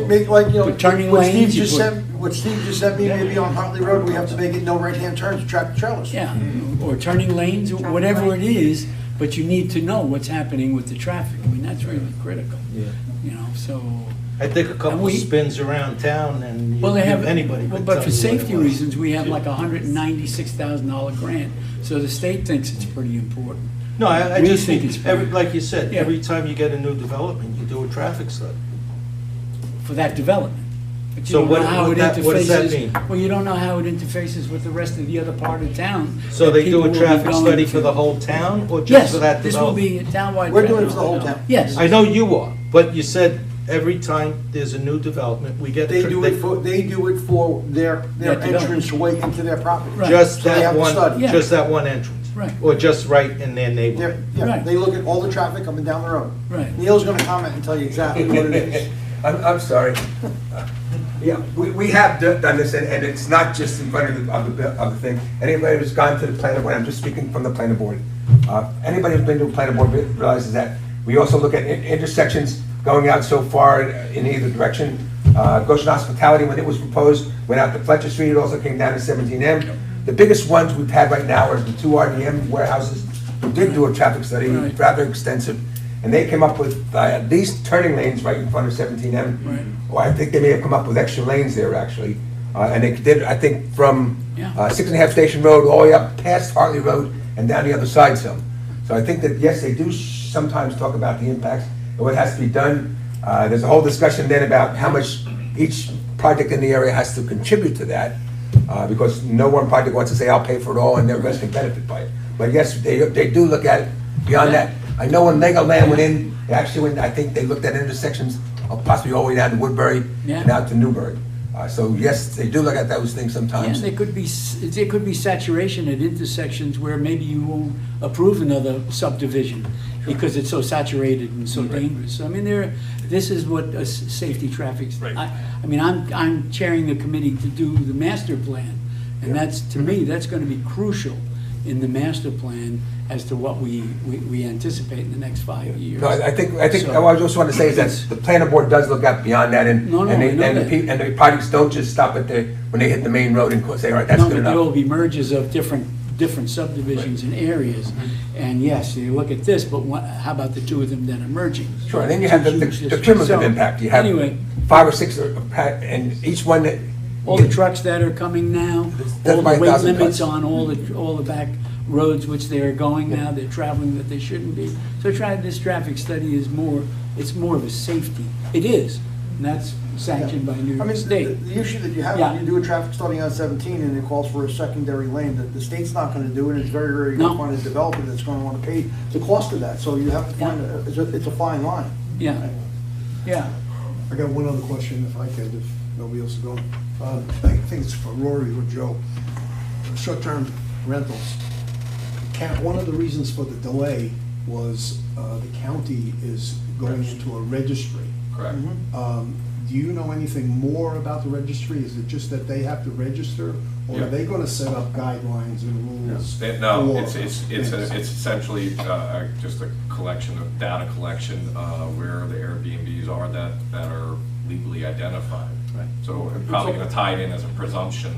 Speaker 2: make like,
Speaker 4: But turning
Speaker 2: what Steve
Speaker 4: lanes, you
Speaker 2: just
Speaker 4: put-
Speaker 2: said, what Steve just said, maybe on Huntley Road, we have to make it no right-hand turns to tractor trailers.
Speaker 4: Yeah, or turning lanes, or whatever it is, but you need to know what's happening with the traffic. I mean, that's really critical.
Speaker 13: Yeah.
Speaker 4: So.
Speaker 13: I think a couple spins around town and
Speaker 4: Well, they have,
Speaker 13: anybody could
Speaker 4: but
Speaker 13: tell
Speaker 4: for
Speaker 13: you what it
Speaker 4: safety
Speaker 13: was.
Speaker 4: reasons, we have like $196,000 grant, so the state thinks it's pretty important.
Speaker 13: No, I
Speaker 4: We
Speaker 13: just
Speaker 4: think
Speaker 13: think,
Speaker 4: it's
Speaker 13: every,
Speaker 4: fine.
Speaker 13: like you said,
Speaker 4: Yeah.
Speaker 13: every time you get a new development, you do a traffic study.
Speaker 4: For that development. But you
Speaker 13: So
Speaker 4: don't
Speaker 13: what-
Speaker 4: know how
Speaker 13: what
Speaker 4: it
Speaker 13: that- what does that
Speaker 4: interfaces.
Speaker 13: mean?
Speaker 4: Well, you don't know how it interfaces with the rest of the other part of town.
Speaker 13: So
Speaker 4: that
Speaker 13: they
Speaker 4: people
Speaker 13: do a
Speaker 4: will be
Speaker 13: traffic
Speaker 4: going
Speaker 13: study
Speaker 4: to.
Speaker 13: for the whole town or just
Speaker 4: Yes,
Speaker 13: for that
Speaker 4: this will
Speaker 13: development?
Speaker 4: be a townwide.
Speaker 2: We're doing it
Speaker 4: traffic.
Speaker 2: for the whole town.
Speaker 4: Yes.
Speaker 13: I know you are, but you said every time there's a new development, we get.
Speaker 2: They do it for their
Speaker 4: development.
Speaker 2: entrance way into their property.
Speaker 4: Right.
Speaker 13: Just
Speaker 2: So they
Speaker 13: that
Speaker 2: have to
Speaker 13: one,
Speaker 2: study.
Speaker 4: Yeah.
Speaker 13: just that one entrance.
Speaker 4: Right.
Speaker 13: Or just right in their neighborhood.
Speaker 2: Yeah,
Speaker 4: Right.
Speaker 2: they look at all the traffic up and down the road.
Speaker 4: Right.
Speaker 2: Neil's gonna comment and tell you exactly what it is.
Speaker 11: I'm sorry. Yeah, we have done this, and it's not just in front of the thing. Anybody who's gone to the planning board, I'm just speaking from the planning board. Anybody who's been to a planning board realizes that we also look at intersections going out so far in either direction. Goshen Hospitality, when it was proposed, went out to Fletcher Street, it also came down to 17M. The biggest ones we've had right now are the 2 RDM warehouses, who did do a traffic study, rather extensive, and they came up with these turning lanes right in front of 17M.
Speaker 4: Right.
Speaker 11: Or I think they may have come up with extra lanes there, actually. And they did, I think, from 6.5 Station Road all the way up past Hartley Road and down the other side some. So I think that, yes, they do sometimes talk about the impacts and what has to be done. There's a whole discussion then about how much each project in the area has to contribute to that, because no one project wants to say, I'll pay for it all, and the rest can benefit by it. But yes, they do look at it beyond that. I know when Legoland went in, they actually went, I think they looked at intersections of possibly all the way down to Woodbury and
Speaker 4: Yeah.
Speaker 11: out to Newbury. So yes, they do look at those things
Speaker 4: Yeah,
Speaker 11: sometimes.
Speaker 4: there could be saturation at intersections where maybe you won't approve another subdivision because it's so saturated and so dangerous. I mean, this is what a safety traffic, I mean, I'm chairing the committee to do the master plan. And that's, to me, that's gonna be crucial in the master plan as to what we anticipate in the next 5 years.
Speaker 11: No, I think,
Speaker 4: So-
Speaker 11: what I just want to say is that the planning board does look out beyond that, and,
Speaker 4: No, no,
Speaker 11: and
Speaker 4: I
Speaker 11: they,
Speaker 4: know
Speaker 11: and the
Speaker 4: that.
Speaker 11: and the projects don't just stop at the, when they hit the main road and say, all right, that's
Speaker 4: No,
Speaker 11: good
Speaker 4: but there will
Speaker 11: enough.
Speaker 4: be merges of different subdivisions and areas. And yes, you look at this, but how about the two of them that are merging?
Speaker 11: Sure, and then you have the
Speaker 4: Huge
Speaker 11: the
Speaker 4: distance.
Speaker 11: cumulative
Speaker 4: So,
Speaker 11: impact. You have
Speaker 4: Anyway,
Speaker 11: 5 or 6, and each one that.
Speaker 4: all the trucks that are coming now,
Speaker 11: That's
Speaker 4: all
Speaker 11: by
Speaker 4: the weight
Speaker 11: 1,000
Speaker 4: limits
Speaker 11: tons.
Speaker 4: on all the back roads which they are going now, they're traveling that they shouldn't be. So this traffic study is it's more of a safety. It is, and that's sanctioned by New
Speaker 2: I
Speaker 4: York
Speaker 2: mean,
Speaker 4: State.
Speaker 2: the issue that you have
Speaker 4: Yeah.
Speaker 2: when you do a traffic study on 17 and it calls for a secondary lane, that the state's not gonna do it, it's very, very
Speaker 4: No.
Speaker 2: gonna find a developer that's gonna wanna pay the cost of that, so you have to find, it's a fine line.
Speaker 4: Yeah, yeah.
Speaker 3: I got one other question, if I could, if nobody else is going. I think it's for Rory or Joe. Short-term rentals. One of the reasons for the delay was the county is going into a registry.
Speaker 1: Correct.
Speaker 3: Do you know anything more about the registry? Is it just that they have to register? Or
Speaker 1: Yeah.
Speaker 3: are they gonna set up guidelines and rules?
Speaker 1: No,
Speaker 3: for
Speaker 1: it's
Speaker 3: things?
Speaker 1: essentially just a collection of data collection where the Airbnbs are that are legally identified.
Speaker 3: Right.
Speaker 1: So I'm probably gonna tie it in as a presumption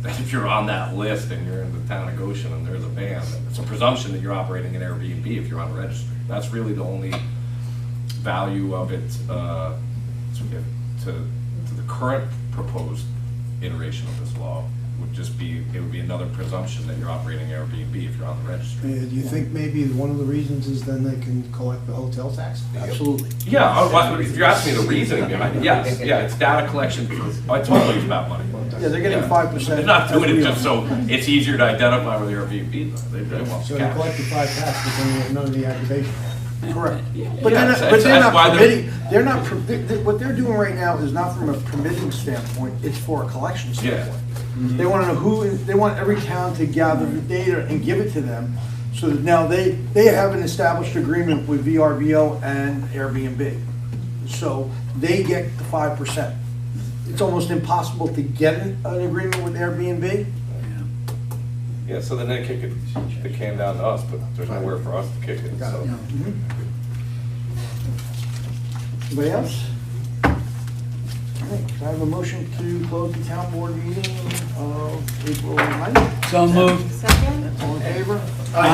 Speaker 1: that if you're on that list and you're in the town of Goshen and there's a van, it's a presumption that you're operating an Airbnb if you're on the registry. That's really the only value of it to the current proposed iteration of this law would just be, it would be another presumption that you're operating Airbnb if you're on the registry.
Speaker 3: Do you think maybe one of the reasons is then they can collect the hotel tax?
Speaker 2: Absolutely.
Speaker 1: Yeah, if you're asking me the reasoning behind it, yes, yeah, it's data collection for, it's always about money.
Speaker 2: Yeah, they're getting 5%.
Speaker 1: They're not doing it just so it's easier to identify with Airbnb, they want
Speaker 3: So they
Speaker 1: cash.
Speaker 3: collect the 5 tax, but then they have none of the aggravation.
Speaker 2: Correct.
Speaker 1: Yeah,
Speaker 2: But
Speaker 1: that's-
Speaker 2: they're
Speaker 1: that's why
Speaker 2: not
Speaker 1: they're-
Speaker 2: permitting, what they're doing right now is not from a permitting standpoint, it's for a collection standpoint. They wanna know they want every town to gather the data and give it to them, so that now they have an established agreement with VRBO and Airbnb. So they get the 5%. It's almost impossible to get an agreement with Airbnb.
Speaker 1: Yeah, so then they kick the can down to us, but there's nowhere for us to kick it, so.
Speaker 2: Anybody else? All right, can I have a motion to close the town board meeting of April 9th?
Speaker 4: So moved.
Speaker 10: Second?
Speaker 2: All in favor?
Speaker 4: Aye.